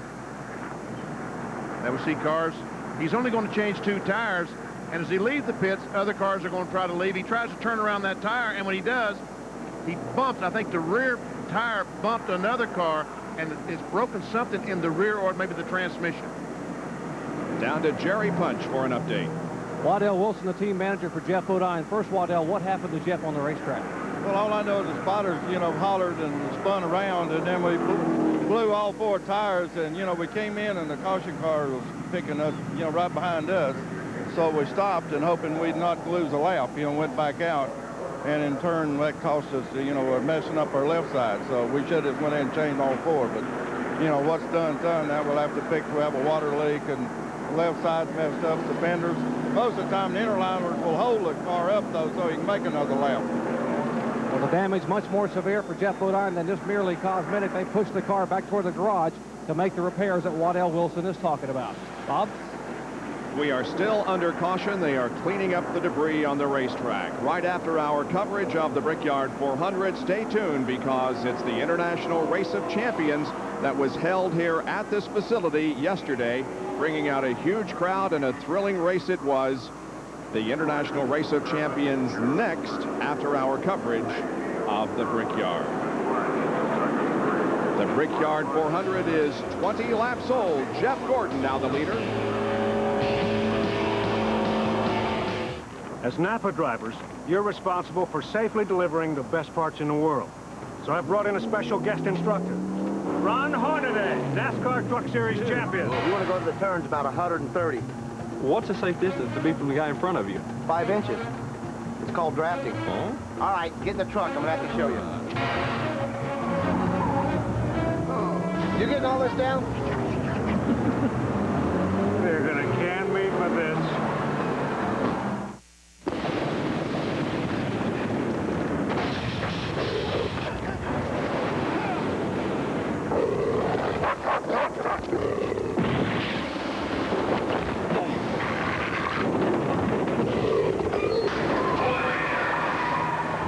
That was C cars. He's only going to change 2 tires, and as he leaves the pits, other cars are going to try to leave. He tries to turn around that tire, and when he does, he bumps. I think the rear tire bumped another car, and it's broken something in the rear or maybe the transmission. Down to Jerry Punch for an update. Waddell Wilson, the team manager for Jeff Bodine. First, Waddell, what happened to Jeff on the racetrack? Well, all I know is the spotters, hollered and spun around, and then we blew all 4 tires, and, we came in, and the caution car was picking up, right behind us. So we stopped and hoping we'd not lose a lap, went back out. And in turn, that cost us, we're messing up our left side. So we should have went in and changed all 4. But, what's done. Now we'll have to fix. We have a water leak and the left side's messed up, the fenders. Most of the time, the interliners will hold the car up, though, so he can make another lap. Well, the damage much more severe for Jeff Bodine than just merely cosmetic. They pushed the car back toward the garage to make the repairs that Waddell Wilson is talking about. Bob? We are still under caution. They are cleaning up the debris on the racetrack. Right after our coverage of the Brickyard 400, stay tuned because it's the International Race of Champions that was held here at this facility yesterday, bringing out a huge crowd, and a thrilling race it was. The International Race of Champions next after our coverage of the Brickyard. The Brickyard 400 is 20 laps old. Jeff Gordon now the leader. As Napa drivers, you're responsible for safely delivering the best parts in the world. So I brought in a special guest instructor, Ron Hornaday, NASCAR Truck Series champion. You want to go to the turns about 130. What's a safe distance to be from the guy in front of you? 5 inches. It's called drafting. Oh? All right, get in the truck. I'm going to have to show you. You getting all this down? They're going to can me for this.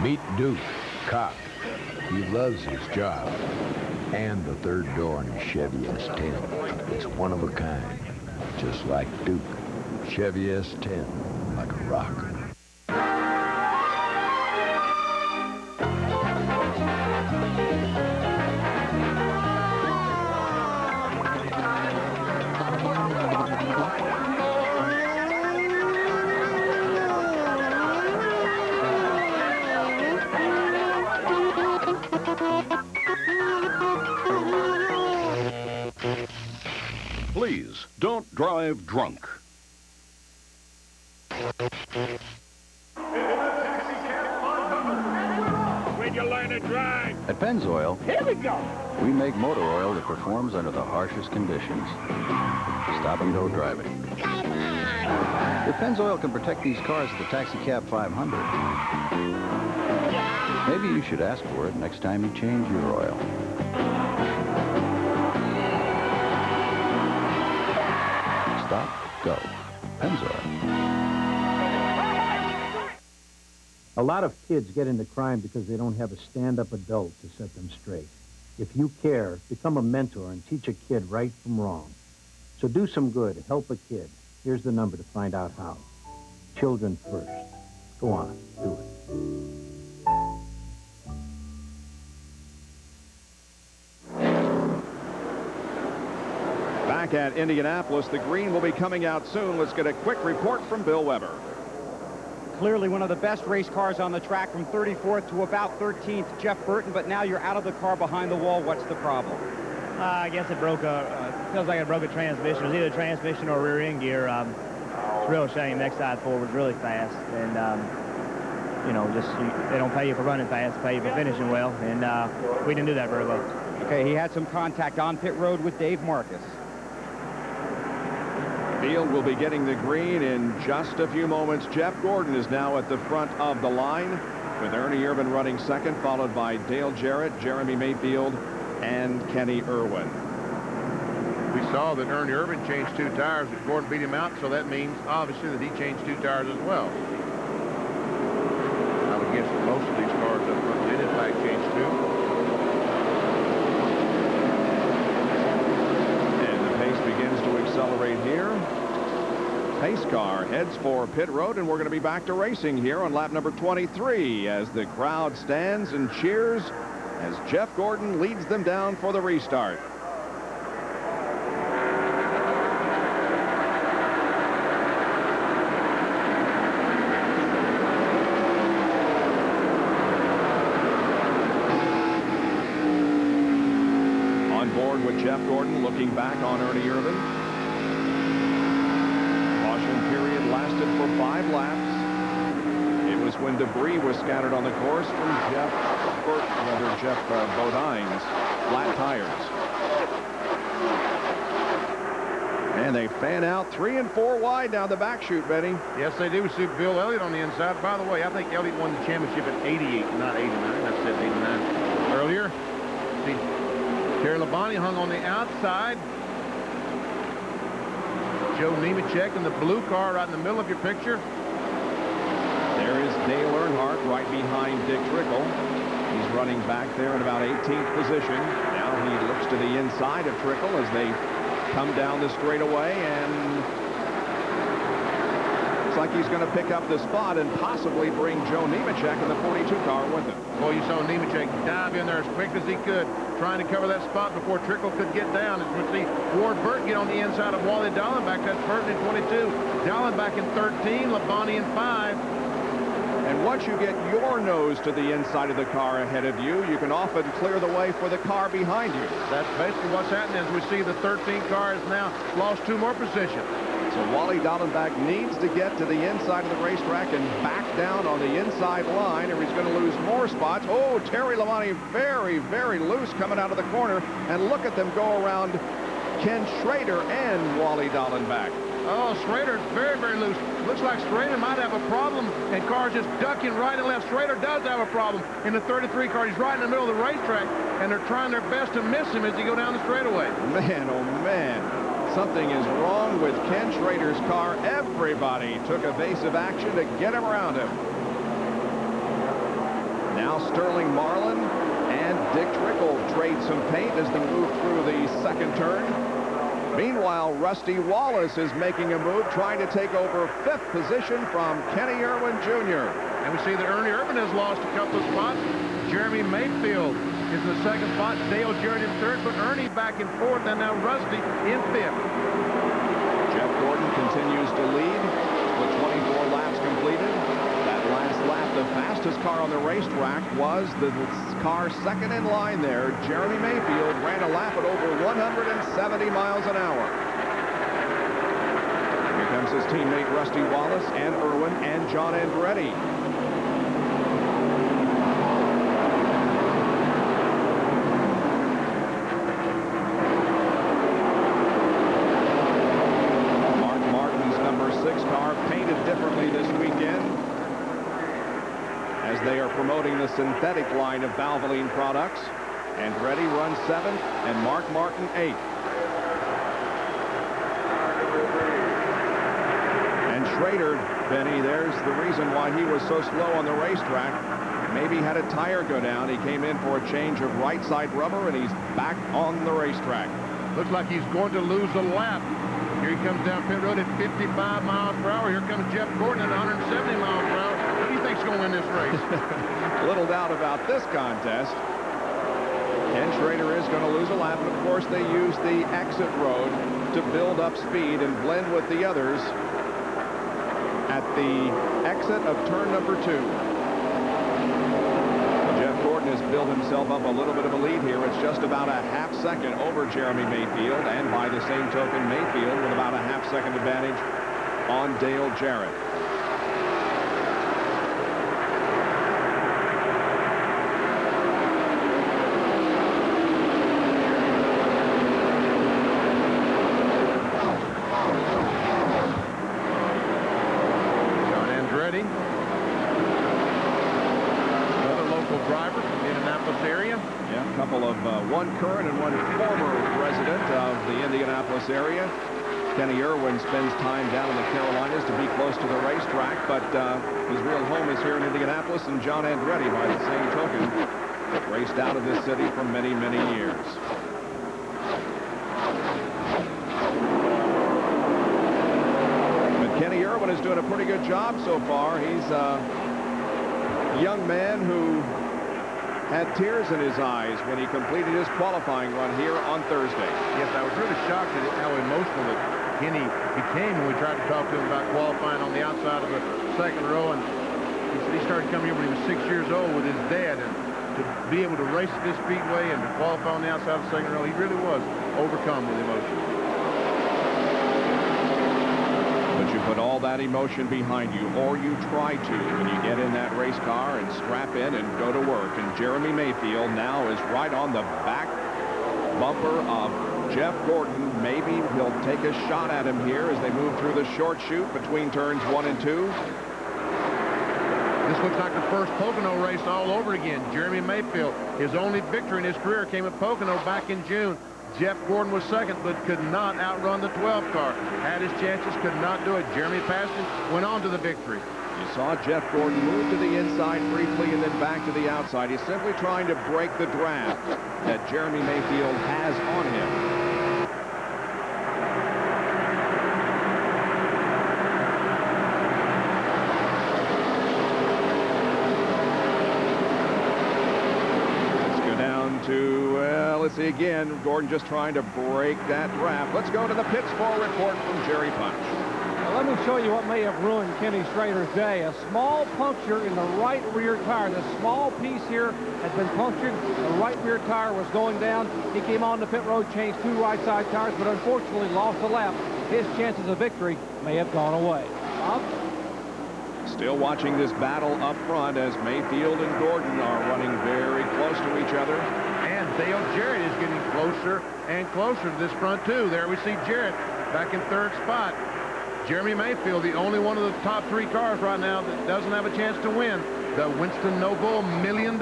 Meet Duke, cop. He loves his job. And the third door in his Chevy S10. It's one of a kind. Just like Duke. Chevy S10, like a rock. Please, don't drive drunk. When you learn to drive. At Pennzoil, Here we go. we make motor oil that performs under the harshest conditions. Stop-and-go driving. If Pennzoil can protect these cars at the Taxicab 500, maybe you should ask for it next time you change your oil. Stop, go. Pennzoil. A lot of kids get into crime because they don't have a stand-up adult to set them straight. If you care, become a mentor and teach a kid right from wrong. So do some good, help a kid. Here's the number to find out how. Children first. Go on, do it. Back at Indianapolis, the green will be coming out soon. Let's get a quick report from Bill Weber. Clearly one of the best race cars on the track from 34th to about 13th, Jeff Burton, but now you're out of the car behind the wall. What's the problem? I guess it broke feels like it broke a transmission. It was either a transmission or rear end gear. It's a real shame. Next side forward was really fast, and you know, they don't pay you for running fast, they pay you for finishing well, and we didn't do that very well. Okay, he had some contact on pit road with Dave Marcus. Field will be getting the green in just a few moments. Jeff Gordon is now at the front of the line, with Ernie Irvin running second, followed by Dale Jarrett, Jeremy Mayfield, and Kenny Irwin. We saw that Ernie Irvin changed 2 tires, but Gordon beat him out, so that means obviously that he changed 2 tires as well. I would guess that most of these cars up front did in fact change 2. And the pace begins to accelerate here. Pace car heads for pit road, and we're going to be back to racing here on lap number 23 as the crowd stands and cheers as Jeff Gordon leads them down for the restart. On board with Jeff Gordon, looking back on Ernie Irvin. Caution period lasted for 5 laps. It was when debris was scattered on the course from Jeff Bodine's flat tires. And they fan out 3 and 4 wide down the back chute, Benny. Yes, they do. We see Bill Elliott on the inside. By the way, I think Elliott won the championship at 88, not 89. I said 89 earlier. See, Terry Labonte hung on the outside. Joe Nemechek in the blue car right in the middle of your picture. There is Dale Earnhardt right behind Dick Trickle. He's running back there in about 18th position. Now he looks to the inside of Trickle as they come down the straightaway, and looks like he's going to pick up the spot and possibly bring Joe Nemechek in the 42 car with him. Well, you saw Nemechek dive in there as quick as he could, trying to cover that spot before Trickle could get down. As we see Ward Burt get on the inside of Wally Dallenbach. That's Burton in 22, Dallenbach in 13, Labonte in 5. And once you get your nose to the inside of the car ahead of you, you can often clear the way for the car behind you. That's basically what's happening as we see the 13 car has now lost 2 more positions. So Wally Dallenbach needs to get to the inside of the racetrack and back down on the inside line, or he's going to lose more spots. Oh, Terry Labonte very, very loose coming out of the corner. And look at them go around Ken Schrader and Wally Dallenbach. Oh, Schrader's very, very loose. Looks like Schrader might have a problem, and cars just ducking right and left. Schrader does have a problem in the 33 car. He's right in the middle of the racetrack, and they're trying their best to miss him as he go down the straightaway. Man, oh, man. Something is wrong with Ken Schrader's car. Everybody took evasive action to get him around him. Now Sterling Marlin and Dick Trickle trade some paint as they move through the second turn. Meanwhile, Rusty Wallace is making a move, trying to take over 5th position from Kenny Irwin Jr. And we see that Ernie Irvin has lost a couple of spots. Jeremy Mayfield is in the 2nd spot. Dale Jarrett in 3rd, but Ernie back in 4th, and now Rusty in 5th. Jeff Gordon continues to lead with 24 laps completed. That last lap, the fastest car on the racetrack was the car second in line there. Jeremy Mayfield ran a lap at over 170 miles an hour. Here comes his teammate Rusty Wallace and Irwin and John Andretti. Mark Martin's number 6 car painted differently this weekend, as they are promoting the synthetic line of Valvoline products. Andretti runs 7th and Mark Martin 8th. And Schrader, Benny, there's the reason why he was so slow on the racetrack. Maybe had a tire go down. He came in for a change of right side rubber, and he's back on the racetrack. Looks like he's going to lose a lap. Here he comes down pit road at 55 miles per hour. Here comes Jeff Gordon at 170 miles per hour. Who do you think's going to win this race? Little doubt about this contest. Ken Schrader is going to lose a lap, and of course they use the exit road to build up speed and blend with the others at the exit of turn number 2. Jeff Gordon has built himself up a little bit of a lead here. It's just about a half second over Jeremy Mayfield, and by the same token, Mayfield with about a half-second advantage on Dale Jarrett. driver from the Indianapolis area. Yeah, a couple of one current and one former resident of the Indianapolis area. Kenny Irwin spends time down in the Carolinas to be close to the racetrack, but his real home is here in Indianapolis, and John Andretti, by the same token, raced out of this city for many, many years. But Kenny Irwin is doing a pretty good job so far. He's a young man who had tears in his eyes when he completed his qualifying run here on Thursday. Yes, I was really shocked at how emotional that Kenny became when we tried to talk to him about qualifying on the outside of the second row. And he said he started coming here when he was 6 years old with his dad. And to be able to race at this speedway and to qualify on the outside of the second row, he really was overcome with emotion. But you put all that emotion behind you, or you try to, when you get in that race car and strap in and go to work. And Jeremy Mayfield now is right on the back bumper of Jeff Gordon. Maybe he'll take a shot at him here as they move through the short chute between turns 1 and 2. This looks like the first Pocono race all over again. Jeremy Mayfield, his only victory in his career came at Pocono back in June. Jeff Gordon was second, but could not outrun the 12 car. Had his chances, could not do it. Jeremy passed him, went on to the victory. You saw Jeff Gordon move to the inside briefly and then back to the outside. He's simply trying to break the draft that Jeremy Mayfield has on him. Let's see again. Gordon just trying to break that draft. Let's go to the pit score report from Jerry Punch. Well, let me show you what may have ruined Kenny Schrader's day. A small puncture in the right rear tire. This small piece here has been punctured. The right rear tire was going down. He came on the pit road, changed 2 right side tires, but unfortunately lost a lap. His chances of victory may have gone away. Bob? Still watching this battle up front as Mayfield and Gordon are running very close to each other. And Dale Jarrett is getting closer and closer to this front two. There we see Jarrett back in 3rd spot. Jeremy Mayfield, the only one of the top 3 cars right now that doesn't have a chance to win the Winston Noble $1 million.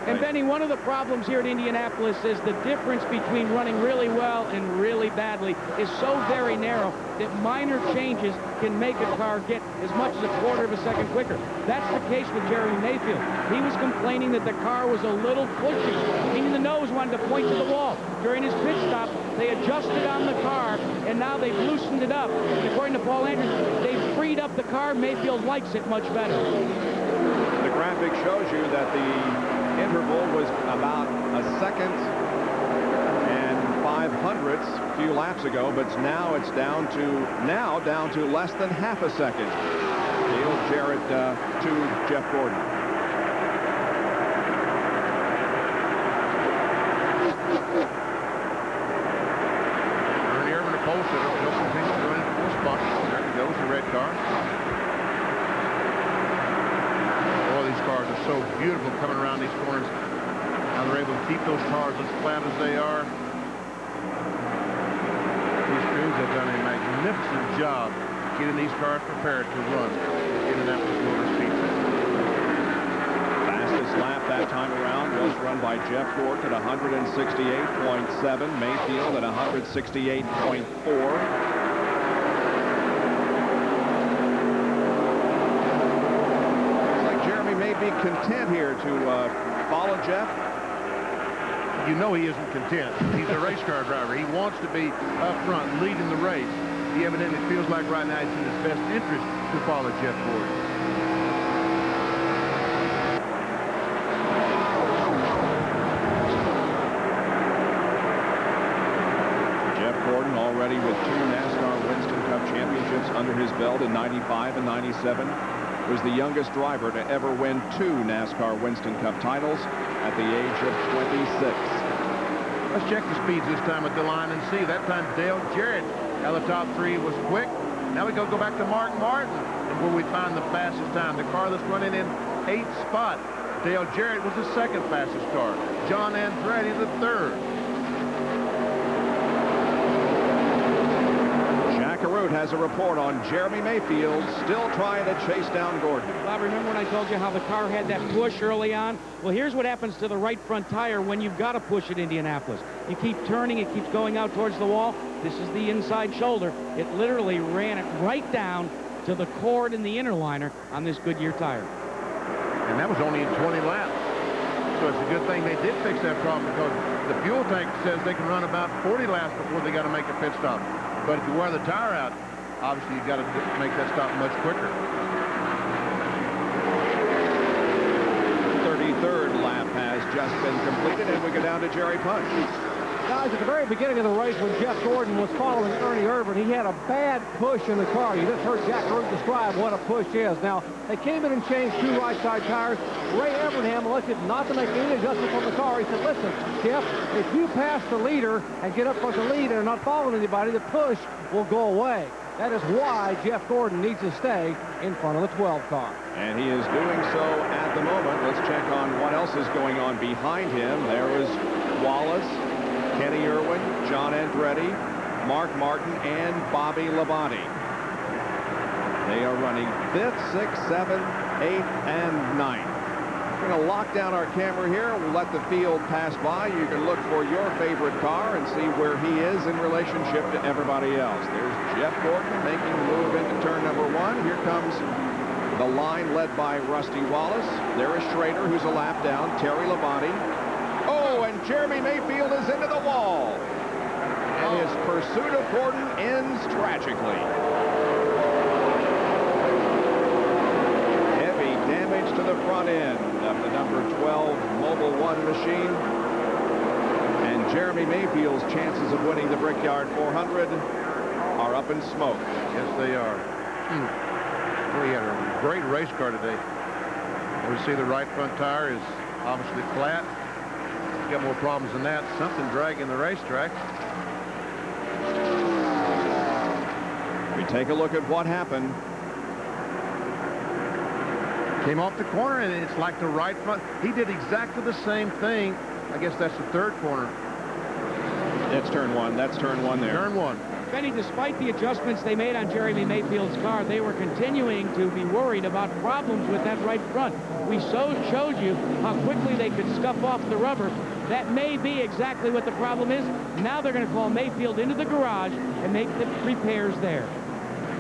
And Benny, one of the problems here at Indianapolis is the difference between running really well and really badly is so very narrow that minor changes can make a car get as much as a 1/4 of a second quicker. That's the case with Jeremy Mayfield. He was complaining that the car was a little pushy, meaning the nose wanted to point to the wall. During his pit stop, they adjusted on the car, and now they've loosened it up. And according to Paul Andrews, they've freed up the car. Mayfield likes it much better. The graphic shows you that the interval was about a second and 5/100 a few laps ago, but now it's down to less than half a second. Dale Jarrett to Jeff Gordon. Ernie Irvin, a pole sitter, still continues to run in 4 spots. There goes the red car. Cars are so beautiful coming around these corners. How they're able to keep those cars as flat as they are. These crews have done a magnificent job getting these cars prepared to run Indianapolis Motor Speedway. Fastest lap that time around was run by Jeff Gordon at 168.7. Mayfield at 168.4. Be content here to follow Jeff. You know he isn't content. He's a race car driver. He wants to be up front leading the race. He evidently feels like right now it's in his best interest to follow Jeff Gordon. Jeff Gordon already with 2 NASCAR Winston Cup championships under his belt in 95 and 97. Was the youngest driver to ever win 2 NASCAR Winston Cup titles at the age of 26. Let's check the speeds this time at the line and see. That time Dale Jarrett out of the top 3 was quick. Now we go back to Mark Martin, and where we find the fastest time. The car that's running in 8th spot. Dale Jarrett was the 2nd fastest car. John Andretti the 3rd. Jackaroo Root has a report on Jeremy Mayfield still trying to chase down Gordon. Bob, remember when I told you how the car had that push early on? Well, here's what happens to the right front tire when you've got to push at Indianapolis. You keep turning, it keeps going out towards the wall. This is the inside shoulder. It literally ran it right down to the cord in the inner liner on this Goodyear tire. And that was only in 20 laps. So it's a good thing they did fix that problem, because the fuel tank says they can run about 40 laps before they got to make a pit stop. But if you wear the tire out, obviously you got to make that stop much quicker. 33rd lap has just been completed, and we go down to Jerry Punch. Guys, at the very beginning of the race, when Jeff Gordon was following Ernie Irvan, he had a bad push in the car. You just heard Jack Root describe what a push is. Now, they came in and changed 2 right side tires. Ray Evernham elected not to make any adjustments on the car. He said, listen, Jeff, if you pass the leader and get up front the lead and are not following anybody, the push will go away. That is why Jeff Gordon needs to stay in front of the 12 car. And he is doing so at the moment. Let's check on what else is going on behind him. There is Wallace, Kenny Irwin, John Andretti, Mark Martin, and Bobby Labonte. They are running 5th, 6th, 7th, 8th, and 9th. We're going to lock down our camera here. We'll let the field pass by. You can look for your favorite car and see where he is in relationship to everybody else. There's Jeff Gordon making the move into turn number 1. Here comes the line led by Rusty Wallace. There is Schrader, who's a lap down. Terry Labonte. Oh, and Jeremy Mayfield is into the wall. And his pursuit of Gordon ends tragically. Heavy damage to the front end of the number 12 Mobil 1 machine. And Jeremy Mayfield's chances of winning the Brickyard 400 are up in smoke. Yes, they are. Well, he had a great race car today. We see the right front tire is obviously flat. Got more problems than that. Something dragging the racetrack. We take a look at what happened. Came off the corner, and it's like the right front. He did exactly the same thing. I guess that's the 3rd corner. That's turn 1. That's turn 1 there. Turn 1. Benny, despite the adjustments they made on Jeremy Mayfield's car, they were continuing to be worried about problems with that right front. We showed you how quickly they could scuff off the rubber. That may be exactly what the problem is. Now they're going to call Mayfield into the garage and make the repairs there.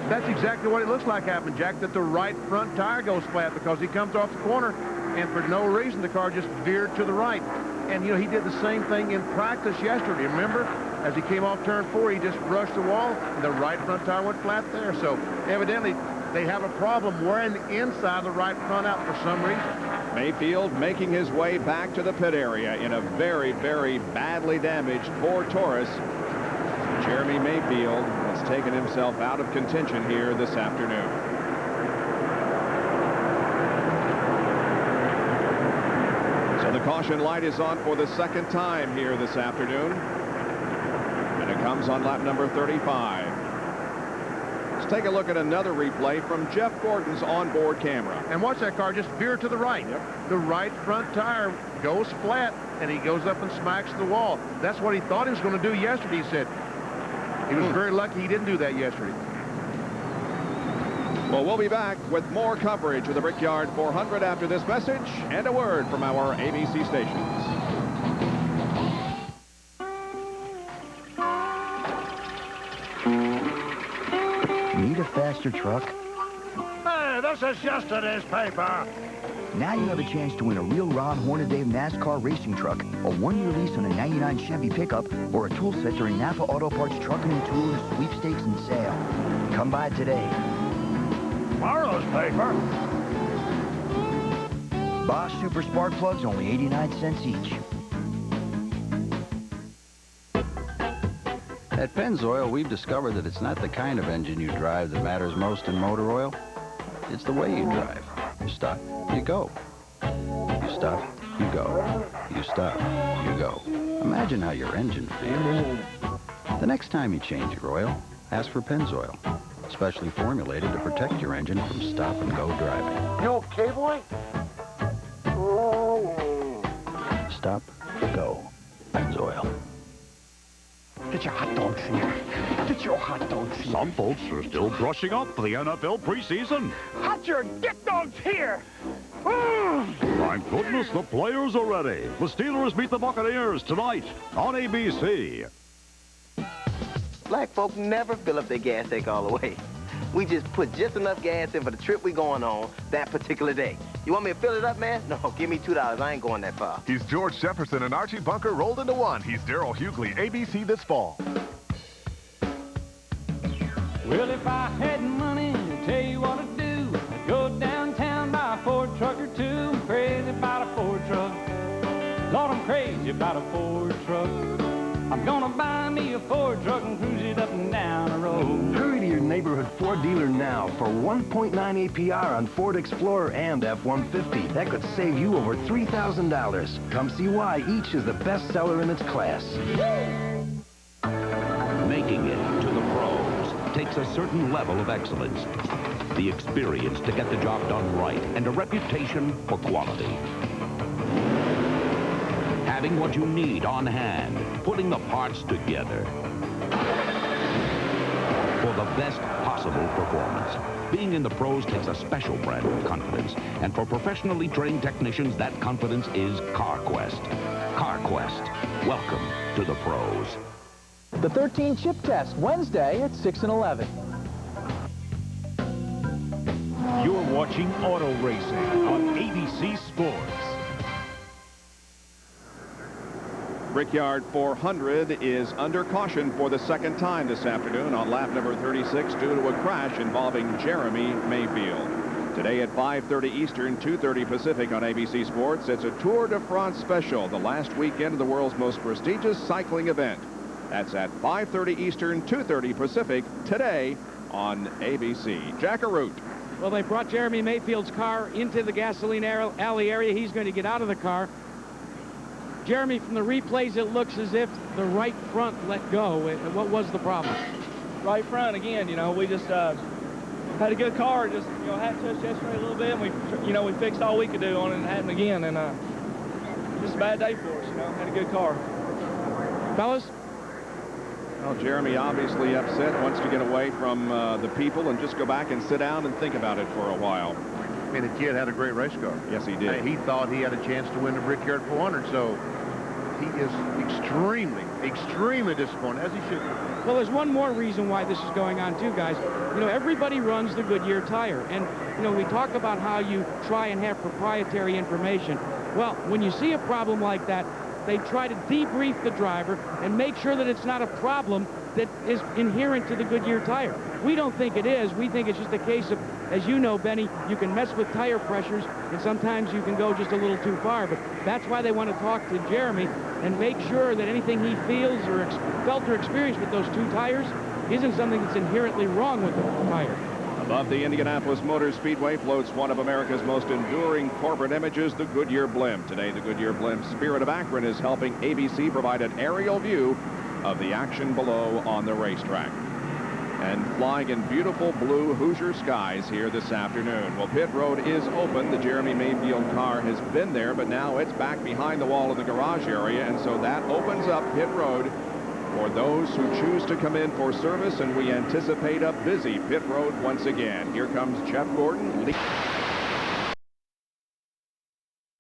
That's exactly what it looks like happened, Jack, that the right front tire goes flat because he comes off the corner, and for no reason the car just veered to the right. And, you know, he did the same thing in practice yesterday. Remember, as he came off turn 4, he just brushed the wall, and the right front tire went flat there. So evidently they have a problem wearing the inside of the right front out for some reason. Mayfield making his way back to the pit area in a very, very badly damaged Ford Taurus. Jeremy Mayfield has taken himself out of contention here this afternoon. So the caution light is on for the 2nd time here this afternoon. And it comes on lap number 35. Let's take a look at another replay from Jeff Gordon's onboard camera. And watch that car just veer to the right. Yep. The right front tire goes flat, and he goes up and smacks the wall. That's what he thought he was going to do yesterday, he said. He was very lucky he didn't do that yesterday. Well, we'll be back with more coverage of the Brickyard 400 after this message and a word from our ABC stations. Need a faster truck? Hey, this is yesterday's paper. Now you have a chance to win a real Ron Hornaday Nascar racing truck, a 1-year lease on a 99 Chevy pickup, or a tool set during Napa Auto Parts Trucking and Tooling Sweepstakes and Sale. Come by today. Tomorrow's paper. Bosch Super Spark Plugs, only 89 cents each. At Pennzoil, we've discovered that it's not the kind of engine you drive that matters most in motor oil. It's the way you drive. You stop, you go. You stop, you go. You stop, you go. Imagine how your engine feels. The next time you change your oil, ask for Pennzoil, specially formulated to protect your engine from stop-and-go driving. You okay, boy? Stop, go. Pennzoil. Get your hot dogs here. Get Hot your hot dogs here. Some folks are still brushing up for the NFL preseason. Hot your dick dogs here. Thank goodness the players are ready. The Steelers meet the Buccaneers tonight on ABC. Black folk never fill up their gas tank all the way. We just put just enough gas in for the trip we going on that particular day. You want me to fill it up, man? No, give me $2. I ain't going that far. He's George Jefferson and Archie Bunker rolled into one. He's Darryl Hughley, ABC this fall. Well, if I had money, I'd tell you what I'd do. I'd go downtown, buy a Ford truck or two. I'm crazy about a Ford truck. Lord, I'm crazy about a Ford truck. I'm gonna buy me a Ford truck and cruise it up and down the road. Hurry to your neighborhood Ford dealer now for 1.9 APR on Ford Explorer and F-150. That could save you over $3,000. Come see why each is the best seller in its class. Making it to the pros takes a certain level of excellence. The experience to get the job done right and a reputation for quality. Having what you need on hand, putting the parts together for the best possible performance. Being in the pros takes a special brand of confidence, and for professionally trained technicians, that confidence is CarQuest. CarQuest, welcome to the pros. The 13 chip test, Wednesday at 6 and 11. You're watching Auto Racing on ABC Sports. Brickyard 400 is under caution for the second time this afternoon on lap number 36 due to a crash involving Jeremy Mayfield. Today at 5:30 Eastern, 2:30 Pacific on ABC Sports, it's a Tour de France special, the last weekend of the world's most prestigious cycling event. That's at 5:30 Eastern, 2:30 Pacific, today on ABC. Jack Arute. Well, they brought Jeremy Mayfield's car into the gasoline alley area. He's going to get out of the car. Jeremy, from the replays, it looks as if the right front let go. What was the problem? Right front, again, we just had a good car, just, had touched yesterday a little bit, and we fixed all we could do on it and it happened again, and just a bad day for us, had a good car. Fellas? Well, Jeremy obviously upset, wants to get away from the people and just go back and sit down and think about it for a while. I mean, the kid had a great race car. Yes, he did. He thought he had a chance to win the Brickyard 400, so he is extremely, extremely disappointed, as he should be. Well, there's one more reason why this is going on, too, guys. Everybody runs the Goodyear tire, and, we talk about how you try and have proprietary information. Well, when you see a problem like that, they try to debrief the driver and make sure that it's not a problem that is inherent to the Goodyear tire. We don't think it is. We think it's just a case of, as you know, Benny, you can mess with tire pressures, and sometimes you can go just a little too far. But that's why they want to talk to Jeremy and make sure that anything he feels or felt or experienced with those two tires isn't something that's inherently wrong with the tire. Above the Indianapolis Motor Speedway floats one of America's most enduring corporate images, the Goodyear blimp. Today, the Goodyear blimp Spirit of Akron is helping ABC provide an aerial view of the action below on the racetrack. And flying in beautiful blue Hoosier skies here this afternoon. Well, pit road is open. The Jeremy Mayfield car has been there, but now it's back behind the wall of the garage area, and so that opens up pit road for those who choose to come in for service, and we anticipate a busy pit road once again. Here comes Jeff Gordon.